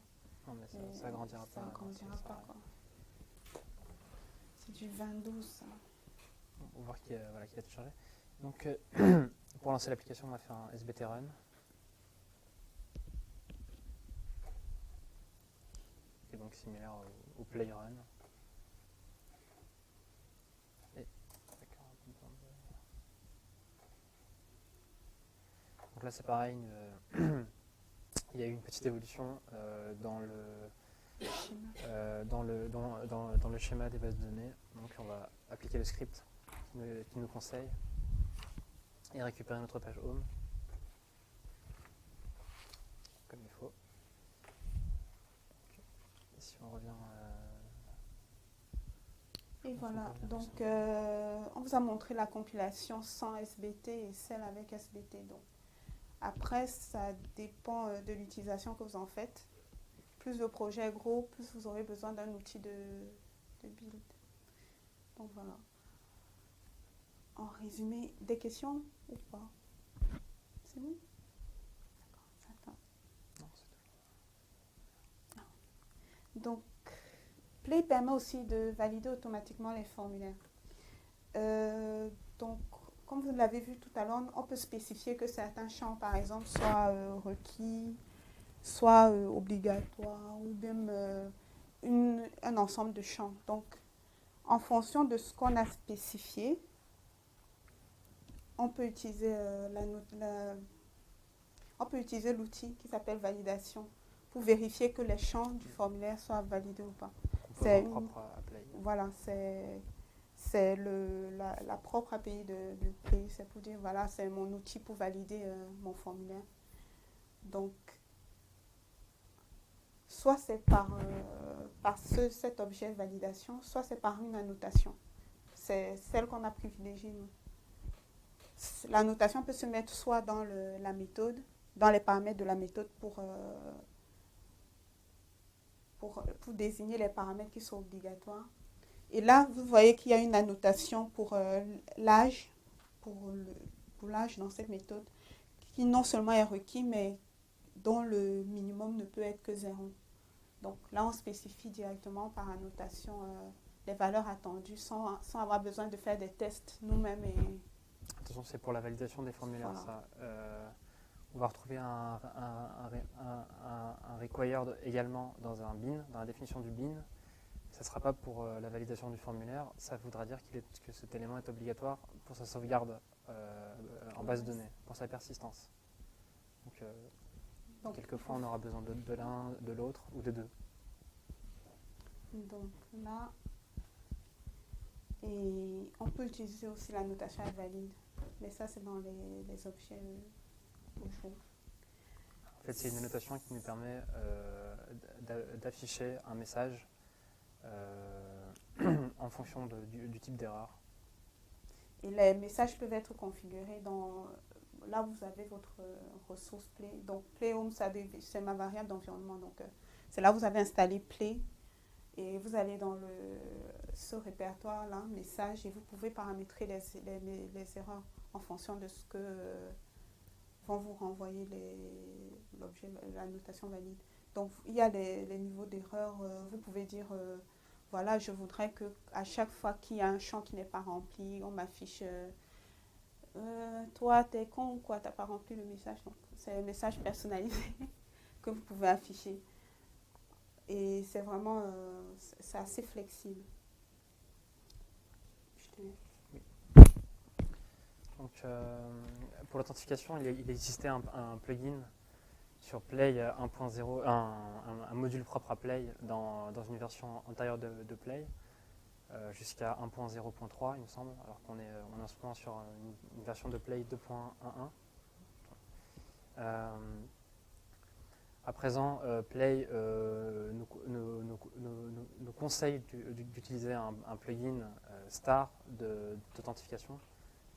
Non, mais ça agrandira pas. Ça agrandira pas, quoi. C'est du 22, ça. On va voir qu'il a téléchargé. Donc, pour lancer l'application, on va faire un SBT run. Qui est donc similaire au play run. Donc là, c'est pareil. Il y a eu une petite évolution dans le schéma des bases de données. Donc on va appliquer le script qui nous conseille et récupérer notre page home comme il faut. Et si on revient et voilà, donc on vous a montré la compilation sans SBT et celle avec SBT. Donc après, ça dépend de l'utilisation que vous en faites. Plus le projet est gros, plus vous aurez besoin d'un outil de build. Donc voilà. En résumé, des questions ou pas? C'est bon? D'accord, non, c'est tout. Donc, Play permet aussi de valider automatiquement les formulaires. Donc, comme vous l'avez vu tout à l'heure, on peut spécifier que certains champs, par exemple, soient requis, soit obligatoire ou même un ensemble de champs. Donc, en fonction de ce qu'on a spécifié, on peut utiliser l'outil qui s'appelle validation pour vérifier que les champs du formulaire soient validés ou pas. C'est propre à Play. Voilà, c'est la propre API de Play. C'est pour dire, voilà, c'est mon outil pour valider mon formulaire. Donc, soit c'est par cet objet de validation, soit c'est par une annotation. C'est celle qu'on a privilégiée, nous. L'annotation peut se mettre soit dans la méthode, dans les paramètres de la méthode pour désigner les paramètres qui sont obligatoires. Et là, vous voyez qu'il y a une annotation pour l'âge, pour l'âge dans cette méthode, qui non seulement est requis, mais dont le minimum ne peut être que 0. Donc là, on spécifie directement par annotation les valeurs attendues sans avoir besoin de faire des tests nous-mêmes. Attention, c'est pour la validation des formulaires. Voilà. Ça. On va retrouver un required également dans un bin, dans la définition du bin. Ça ne sera pas pour la validation du formulaire. Ça voudra dire que cet élément est obligatoire pour sa sauvegarde en base de données, pour sa persistance. Donc quelquefois, on aura besoin de l'un, de l'autre ou des deux. Donc là, et on peut utiliser aussi la notation valide, mais ça, c'est dans les objets toujours. En fait, c'est une notation qui nous permet d'afficher un message en fonction du type d'erreur. Et les messages peuvent être configurés dans... Là, vous avez votre ressource Play. Donc, Play Home, c'est ma variable d'environnement. Donc, c'est là où vous avez installé Play. Et vous allez dans ce répertoire-là, message, et vous pouvez paramétrer les erreurs en fonction de ce que vont vous renvoyer l'objet, la notation valide. Donc, il y a les niveaux d'erreur. Vous pouvez dire, voilà, je voudrais qu'à chaque fois qu'il y a un champ qui n'est pas rempli, on m'affiche... toi, t'es con ou quoi, t'as pas rempli le message. Donc, c'est un message personnalisé que vous pouvez afficher. Et c'est vraiment, c'est assez flexible. Oui. Donc, pour l'authentification, il existait un plugin sur Play 1.0, un module propre à Play dans une version antérieure de Play. Jusqu'à 1.0.3 il me semble, alors qu'on est en ce moment sur une version de Play 2.11. À présent, Play nous conseille d'utiliser un plugin star d'authentification,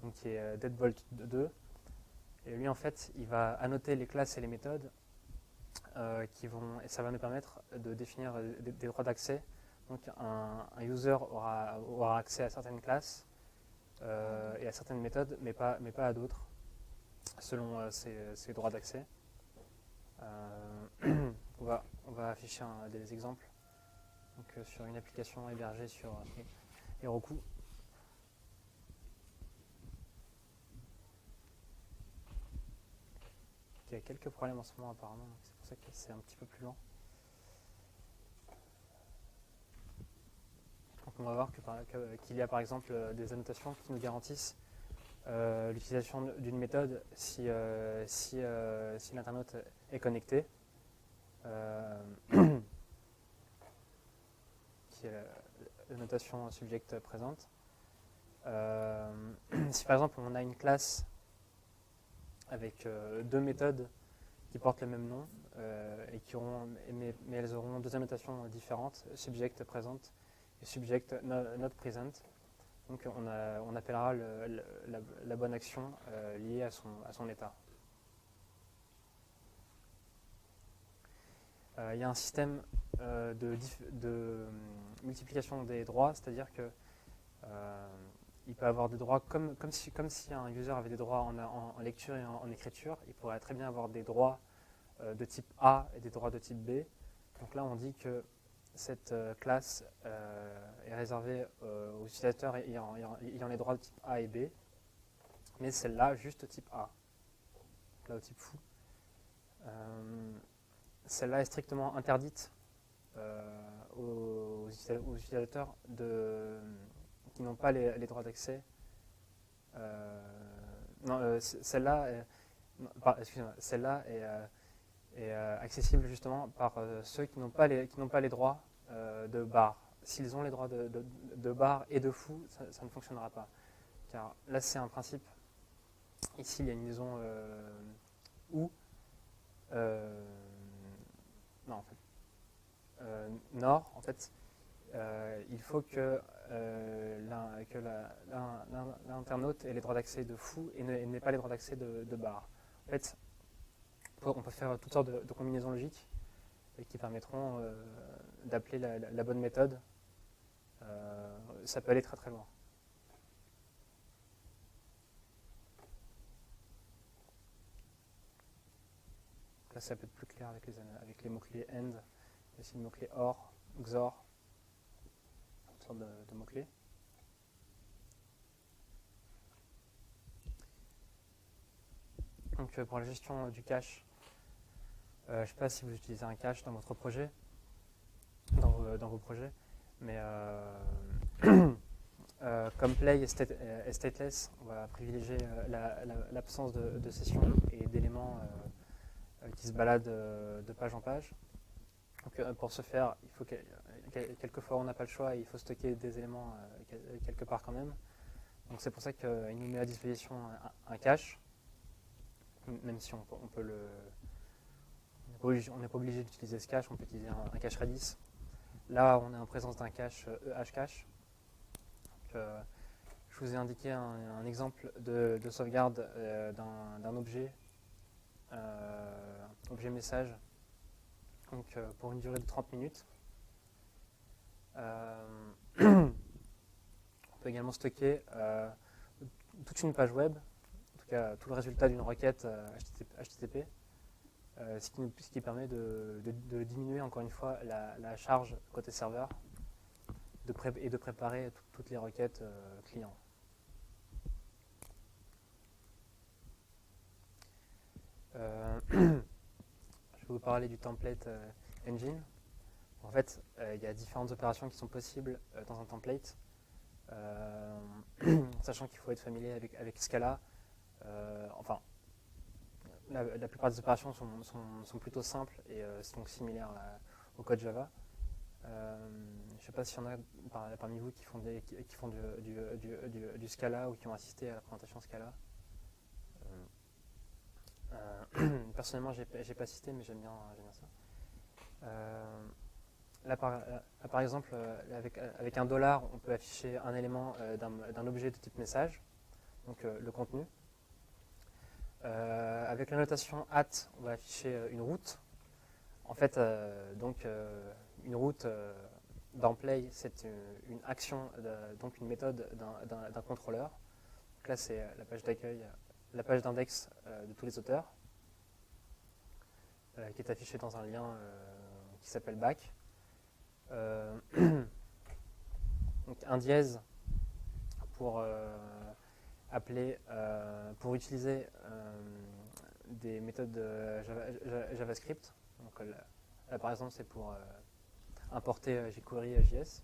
donc qui est Deadbolt 2. Et lui, en fait, il va annoter les classes et les méthodes et ça va nous permettre de définir des droits d'accès Donc un user aura accès à certaines classes et à certaines méthodes, mais pas à d'autres, selon ses droits d'accès. On va afficher des exemples donc, sur une application hébergée sur Heroku. Il y a quelques problèmes en ce moment apparemment, donc c'est pour ça que c'est un petit peu plus lent. Donc on va voir qu'il y a par exemple des annotations qui nous garantissent l'utilisation d'une méthode si l'internaute est connecté, qui est la notation subject présente. Si par exemple on a une classe avec deux méthodes qui portent le même nom, mais elles auront deux annotations différentes, subject présente et subject not present. Donc on appellera la bonne action liée à son état. Il y a un système de multiplication des droits, c'est-à-dire que il peut avoir des droits comme si un user avait des droits en lecture et en écriture, il pourrait très bien avoir des droits de type A et des droits de type B. Donc là on dit que cette classe est réservée aux utilisateurs ayant les droits de type A et B, mais celle-là juste type A, là au type foo. Celle-là est strictement interdite aux utilisateurs qui n'ont pas les droits d'accès. Celle-là est accessible justement par ceux qui n'ont pas les droits de bar. S'ils ont les droits de bar et de foo, ça ne fonctionnera pas. Car là, c'est un principe. Ici, il y a une liaison ou. Non, en fait. Nord, en fait, il faut que l'internaute ait les droits d'accès de foo et n'ait pas les droits d'accès de bar. En fait, on peut faire toutes sortes de combinaisons logiques qui permettront d'appeler la bonne méthode. Ça peut aller très très loin. Là, ça peut être plus clair avec les mots-clés AND, aussi le mot-clé OR, XOR, toutes sortes de mots-clés. Donc pour la gestion du cache, je ne sais pas si vous utilisez un cache dans votre projet, dans vos projets, mais comme play est stateless, on va privilégier l'absence de session et d'éléments qui se baladent de page en page. Donc, pour ce faire, il faut quelquefois on n'a pas le choix et il faut stocker des éléments quelque part quand même. Donc c'est pour ça qu'il nous met à disposition un cache, même si on peut le... On n'est pas obligé d'utiliser ce cache, on peut utiliser un cache Redis. Là, on est en présence d'un cache EH-cache. Je vous ai indiqué un exemple de sauvegarde d'un objet message, donc pour une durée de 30 minutes. On peut également stocker toute une page web, en tout cas tout le résultat d'une requête HTTP, ce qui permet de diminuer encore une fois la charge côté serveur et de préparer toutes les requêtes clients. Je vais vous parler du template engine. En fait, il y a différentes opérations qui sont possibles dans un template, sachant qu'il faut être familier avec Scala. Enfin, la plupart des opérations sont plutôt simples et donc similaires au code Java. Je ne sais pas s'il y en a parmi vous qui font du Scala ou qui ont assisté à la présentation Scala. Personnellement, j'ai pas assisté, mais j'aime bien ça. Là, par exemple, avec un $, on peut afficher un élément d'un objet de type message, donc le contenu. Avec la notation @ on va afficher une route. En fait, une route, dans Play, c'est une action, donc une méthode d'un contrôleur. Donc là, c'est la page d'accueil, la page d'index de tous les auteurs, qui est affichée dans un lien qui s'appelle back. Donc un dièse pour appeler, pour utiliser des méthodes JavaScript. Donc, là, par exemple, c'est pour importer jQuery JS.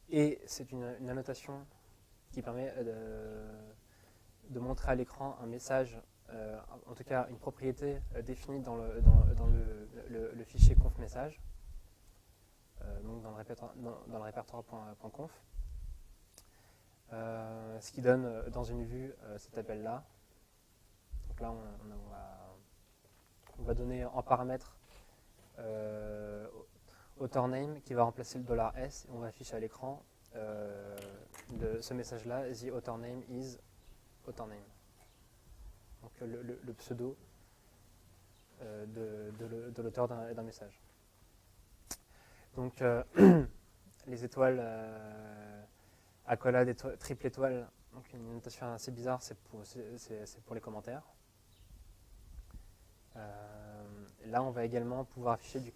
Et c'est une annotation qui permet de montrer à l'écran un message, en tout cas une propriété définie dans le fichier conf message, donc dans le répertoire.conf. Ce qui donne dans une vue cet appel-là. Donc là, on va donner en paramètre author name qui va remplacer le $S et on va afficher à l'écran ce message-là, the author name is author name. Donc le pseudo de l'auteur d'un message. Donc les étoiles accolades, triple étoile, donc une notation assez bizarre, c'est pour les commentaires. Là, on va également pouvoir afficher du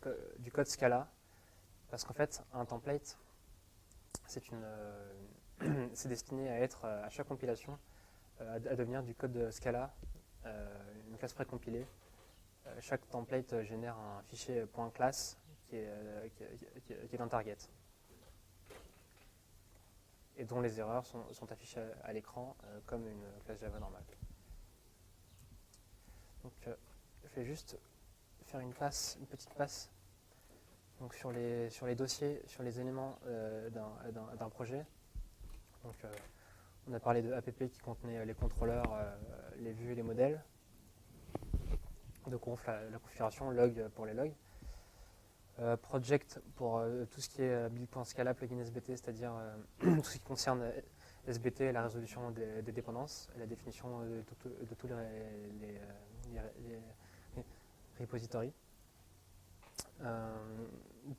code Scala, parce qu'en fait, un template, c'est destiné à être, à chaque compilation, à devenir du code Scala, une classe précompilée. Chaque template génère un fichier .class qui est un target, et dont les erreurs sont affichées à l'écran comme une classe Java normale. Donc, je vais juste faire une petite passe donc sur les dossiers, sur les éléments d'un projet. Donc, on a parlé de app qui contenait les contrôleurs, les vues et les modèles, de conf la configuration, log pour les logs, project pour tout ce qui est build.scala, plugin SBT, c'est-à-dire tout ce qui concerne SBT, la résolution des dépendances, et la définition de tous les repositories.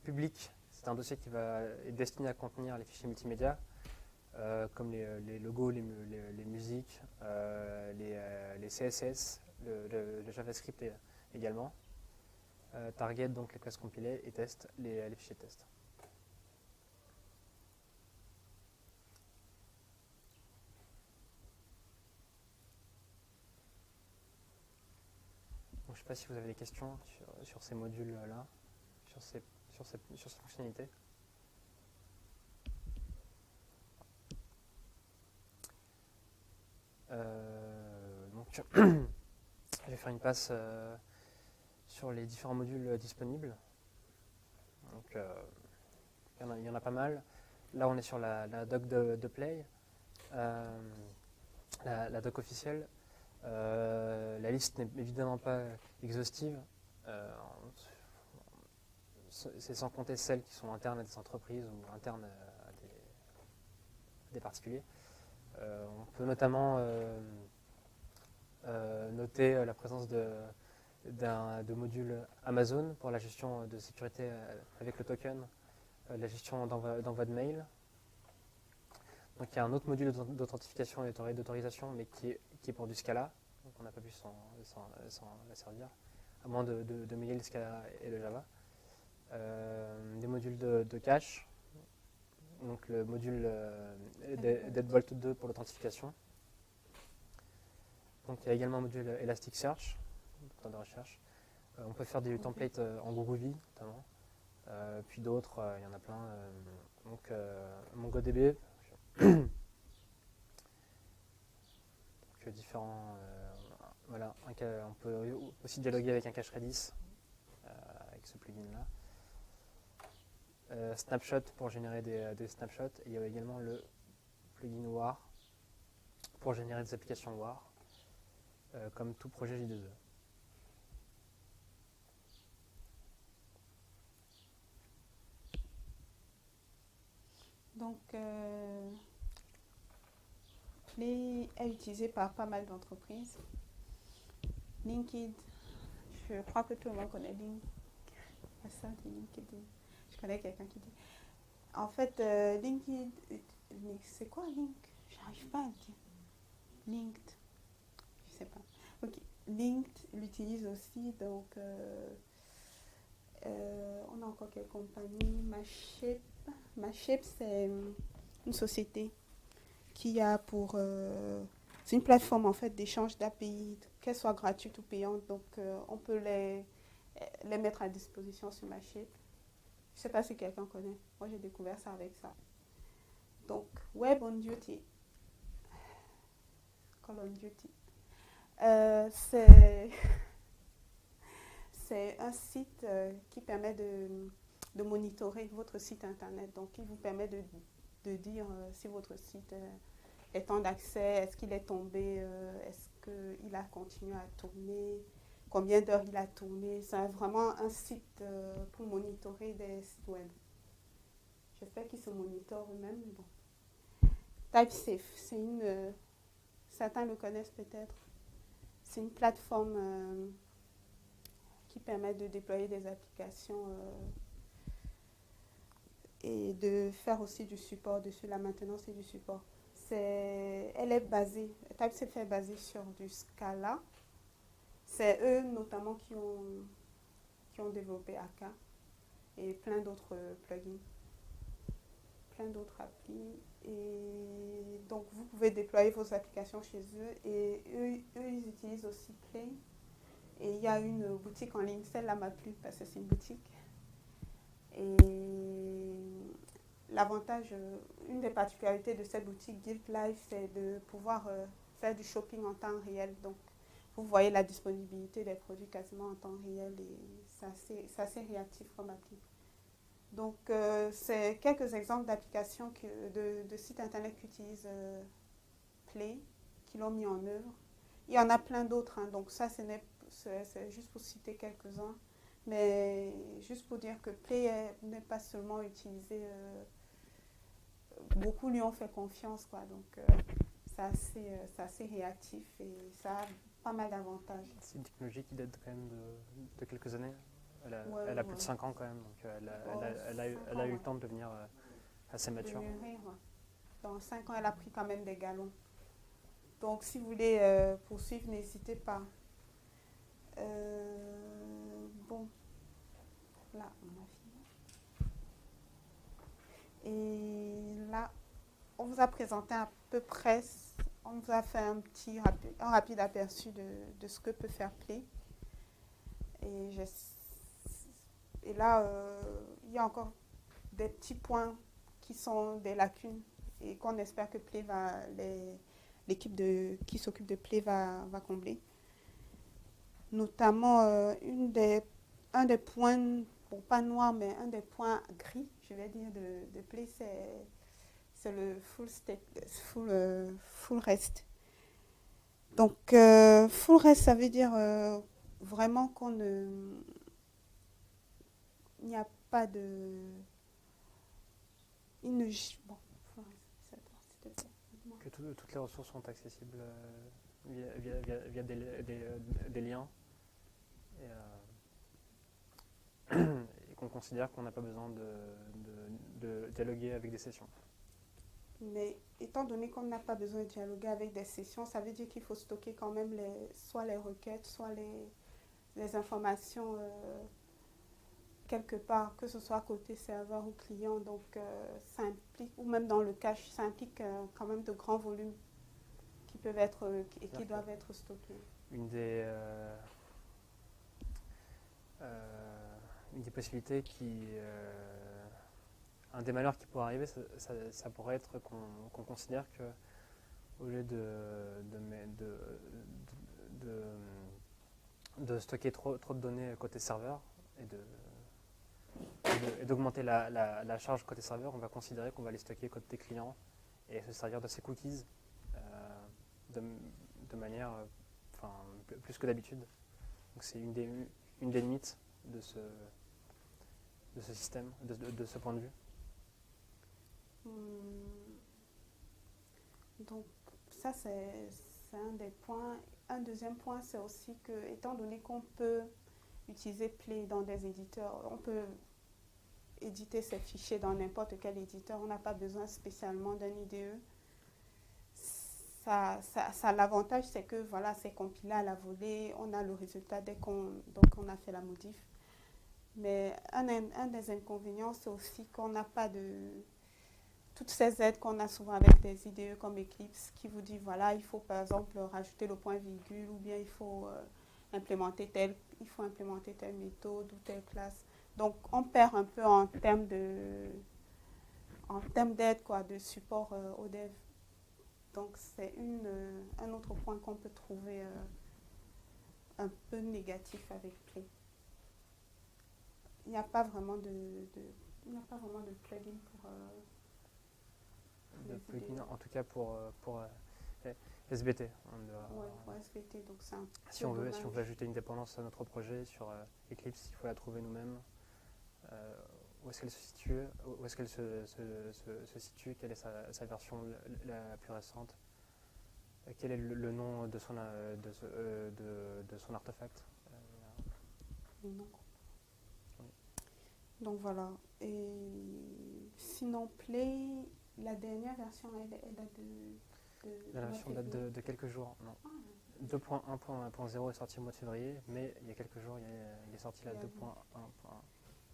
Public, c'est un dossier qui est destiné à contenir les fichiers multimédia, comme les logos, les musiques, les CSS, le JavaScript également. Target, donc les classes compilées, et test, les fichiers de test. Donc, je ne sais pas si vous avez des questions sur ces modules-là, sur cette fonctionnalité. Donc, je vais faire une passe sur les différents modules disponibles. Donc, il y en a pas mal. Là, on est sur la doc de Play, la doc officielle. La liste n'est évidemment pas exhaustive. C'est sans compter celles qui sont internes à des entreprises ou internes à des particuliers. On peut notamment noter la présence de modules Amazon pour la gestion de sécurité avec le token, la gestion d'envoi de mail. Donc il y a un autre module d'authentification et d'autorisation, mais qui est pour du Scala, donc on n'a pas pu s'en servir, à moins de mêler le Scala et le Java. Des modules de cache, donc le module Deadbolt 2 pour l'authentification. Donc il y a également un module Elasticsearch, de recherche. On peut faire des templates en Groovy notamment, puis d'autres, il y en a plein. Donc MongoDB, donc différents. Voilà, on peut aussi dialoguer avec un cache Redis avec ce plugin là. Snapshot pour générer des snapshots, et il y a également le plugin War pour générer des applications War, comme tout projet J2E. Donc, Play est utilisé par pas mal d'entreprises. LinkedIn Je crois que tout le monde connaît Link. La sœur de LinkedIn. Je connais quelqu'un qui dit. En fait, LinkedIn, c'est quoi Link? J'arrive pas à le dire. Linked, je sais pas. Ok, Linked l'utilise aussi, donc on a encore quelle compagnie? Mashape, c'est une société qui a pour... c'est une plateforme en fait d'échange d'API, qu'elle soit gratuite ou payante, donc on peut les mettre à disposition sur Mashape. Je ne sais pas si quelqu'un connaît. Moi, j'ai découvert ça avec ça. Donc, Web on Duty. Call on Duty. C'est un site qui permet de monitorer votre site internet. Donc, il vous permet de dire si votre site est en accès, est-ce qu'il est tombé, est-ce qu'il a continué à tourner, combien d'heures il a tourné. C'est vraiment un site pour monitorer des sites web. J'espère qu'ils se monitorent eux-mêmes, mais bon. TypeSafe, certains le connaissent peut-être. C'est une plateforme qui permet de déployer des applications et de faire aussi du support dessus, la maintenance et du support. TypeSafe est basée sur du Scala. C'est eux notamment qui ont développé Akka et plein d'autres plugins, plein d'autres applis. Et donc vous pouvez déployer vos applications chez eux et eux ils utilisent aussi Play. Et il y a une boutique en ligne, celle-là m'a plu parce que c'est une boutique. Et l'avantage, une des particularités de cette boutique Guild Life, c'est de pouvoir faire du shopping en temps réel. Donc, vous voyez la disponibilité des produits quasiment en temps réel et c'est assez réactif comme appli. Donc, c'est quelques exemples d'applications, de sites internet qui utilisent Play, qui l'ont mis en œuvre. Il y en a plein d'autres, hein, donc ça, c'est juste pour citer quelques-uns. Mais juste pour dire que Play n'est pas seulement utilisé, beaucoup lui ont fait confiance, quoi. Donc, c'est assez réactif et ça a pas mal d'avantages. C'est une technologie qui date quand même de quelques années. Elle a plus de 5 ans quand même, donc elle a eu le temps de devenir assez mature. Dans 5 ans, elle a pris quand même des galons. Donc, si vous voulez poursuivre, n'hésitez pas. Bon, là, on a fini. Et là, on vous a présenté à peu près, on vous a fait un rapide aperçu de ce que peut faire Play. Et là, il y a encore des petits points qui sont des lacunes et qu'on espère que Play l'équipe qui s'occupe de Play va combler. Notamment, un des points, bon, pas noir, mais un des points gris, je vais dire, de Play, c'est le full rest. Donc, full rest, ça veut dire vraiment il n'y a pas de... Bon, que toutes les ressources sont accessibles via des liens et qu'on considère qu'on n'a pas besoin de dialoguer avec des sessions. Mais étant donné qu'on n'a pas besoin de dialoguer avec des sessions, ça veut dire qu'il faut stocker quand même soit les requêtes, soit les informations quelque part, que ce soit côté serveur ou client. Donc, ça implique, ou même dans le cache, ça implique quand même de grands volumes qui peuvent être et qui doivent être stockés. Une des possibilités un des malheurs qui pourrait arriver, ça pourrait être qu'on considère que au lieu de stocker trop de données côté serveur et d'augmenter la charge côté serveur, on va considérer qu'on va les stocker côté client et se servir de ces cookies de manière plus que d'habitude. Donc c'est une des limites de ce système, de ce point de vue. Donc ça c'est un des points. Un deuxième point, c'est aussi que, étant donné qu'on peut utiliser Play dans des éditeurs. On peut éditer ces fichiers dans n'importe quel éditeur. On n'a pas besoin spécialement d'un IDE. L'avantage, c'est que voilà, c'est compilé à la volée. On a le résultat dès qu'on a fait la modif. Mais un des inconvénients, c'est aussi qu'on n'a pas de toutes ces aides qu'on a souvent avec des IDE comme Eclipse qui vous dit voilà, il faut par exemple rajouter le point virgule ou bien il faut implémenter telle méthode ou telle classe. Donc on perd un peu en termes d'aide quoi, de support au dev. Donc c'est un autre point qu'on peut trouver un peu négatif avec Play. Il n'y a pas vraiment de plugin pour de plugin, en tout cas pour SBT. Oui, pour SBT, donc c'est un si on veut ajouter une dépendance à notre projet sur Eclipse, il faut la trouver nous-mêmes. Où est-ce qu'elle se situe, quelle est sa version la plus récente, quel est le nom de son artefact. Non. Oui. Donc voilà. Et sinon, Play, la dernière version, elle date la version date de quelques jours. Non. 2.1.0 est sorti au mois de février, mais il y a quelques jours, il est sorti la 2.1.1.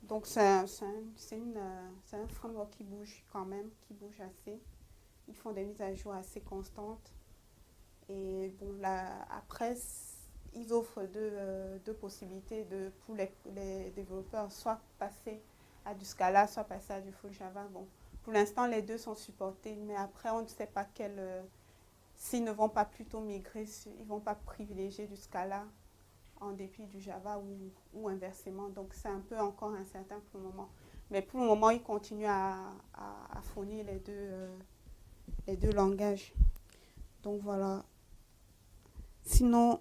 Donc c'est un framework qui bouge quand même, qui bouge assez. Ils font des mises à jour assez constantes. Et bon, là, après, ils offrent deux possibilités pour les développeurs, soit passer à du Scala, soit passer à du full Java. Bon, pour l'instant, les deux sont supportés, mais après, on ne sait pas s'ils ne vont pas plutôt migrer, ils ne vont pas privilégier du Scala en dépit du Java ou inversement. Donc, c'est un peu encore incertain pour le moment. Mais pour le moment, ils continuent à fournir les deux langages. Donc, voilà. Sinon,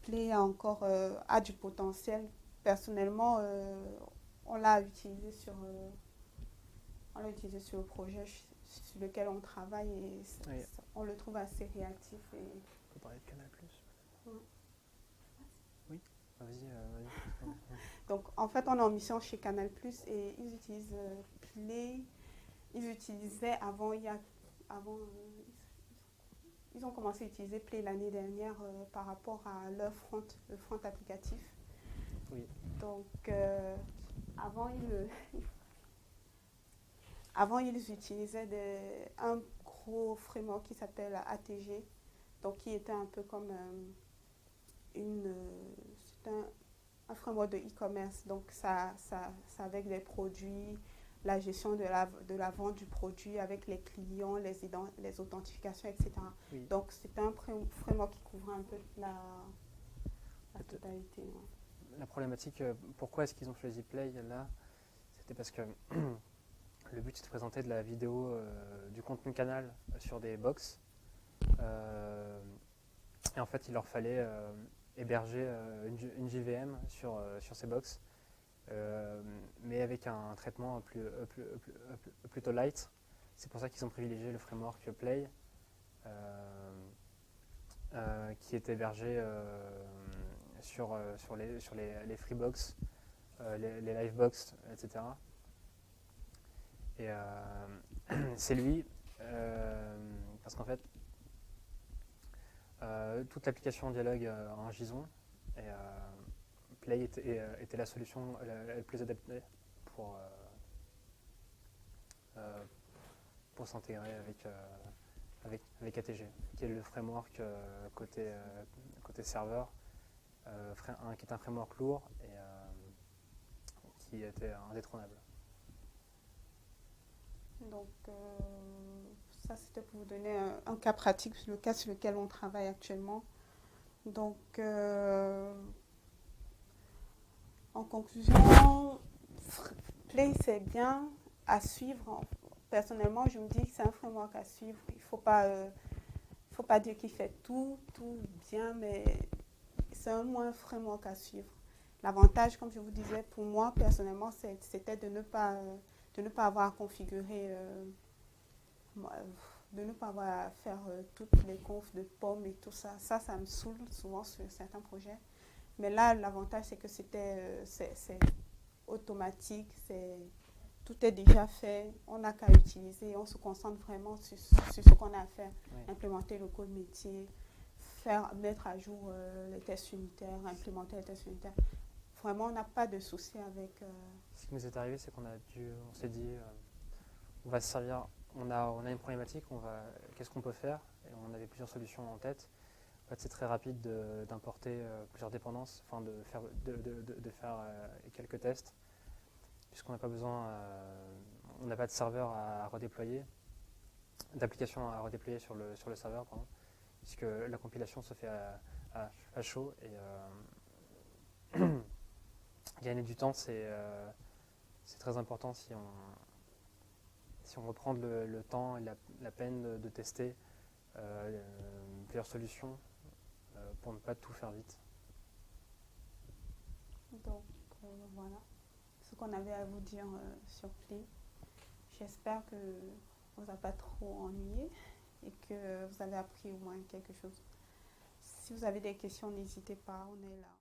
Play a du potentiel. Personnellement, on l'a utilisé sur le projet sur lequel on travaille et on le trouve assez réactif. On peut parler de Canal+. Ouais. Oui, vas-y. Donc, en fait, on est en mission chez Canal+, et ils utilisent Play. Ils utilisaient ils ont commencé à utiliser Play l'année dernière par rapport à le front applicatif. Oui. Donc, avant, ils utilisaient un gros framework qui s'appelle ATG, donc qui était un peu comme c'est un framework de e-commerce. Donc, ça avec des produits, la gestion de la vente du produit avec les clients, les authentifications, etc. Oui. Donc, c'était un framework qui couvrait un peu la totalité. Ouais. La problématique, pourquoi est-ce qu'ils ont choisi Play là, c'était parce que le but c'est de présenter de la vidéo, du contenu canal sur des box. Et en fait, il leur fallait héberger une JVM sur ces box. Mais avec un traitement plutôt light. C'est pour ça qu'ils ont privilégié le framework Play, qui est hébergé sur les Freebox, les Livebox, etc. Et c'est lui, parce qu'en fait, toute l'application dialogue en JSON, et Play était la solution la plus adaptée pour s'intégrer avec ATG, qui est le framework côté serveur, qui est un framework lourd et qui était indétrônable. Donc, ça c'était pour vous donner un cas pratique, le cas sur lequel on travaille actuellement. Donc, en conclusion, Play c'est bien à suivre. Personnellement, je me dis que c'est un framework à suivre. Il ne faut pas dire qu'il fait tout bien, mais c'est un framework à suivre. L'avantage, comme je vous disais, pour moi personnellement, c'était de ne pas avoir à configurer, de ne pas avoir à faire toutes les confs de pommes et tout ça. Ça me saoule souvent sur certains projets. Mais là, l'avantage, c'est que c'est automatique, tout est déjà fait, on n'a qu'à utiliser, on se concentre vraiment sur ce qu'on a à faire, Oui. implémenter le code métier, mettre à jour les tests unitaires, implémenter les tests unitaires. Vraiment, on n'a pas de souci avec... Ce qui nous est arrivé, c'est on s'est dit, on va se servir, on a une problématique, qu'est-ce qu'on peut faire? Et on avait plusieurs solutions en tête. En fait, c'est très rapide d'importer plusieurs dépendances, enfin de faire quelques tests, puisqu'on n'a pas besoin, on n'a pas de serveur à redéployer, d'application à redéployer sur le serveur, pardon, puisque la compilation se fait à chaud et gagner du temps, c'est très important si on reprend le temps et la peine de tester plusieurs solutions pour ne pas tout faire vite. Donc, voilà ce qu'on avait à vous dire sur Play. J'espère que vous n'avez pas trop ennuyé et que vous avez appris au moins quelque chose. Si vous avez des questions, n'hésitez pas, on est là.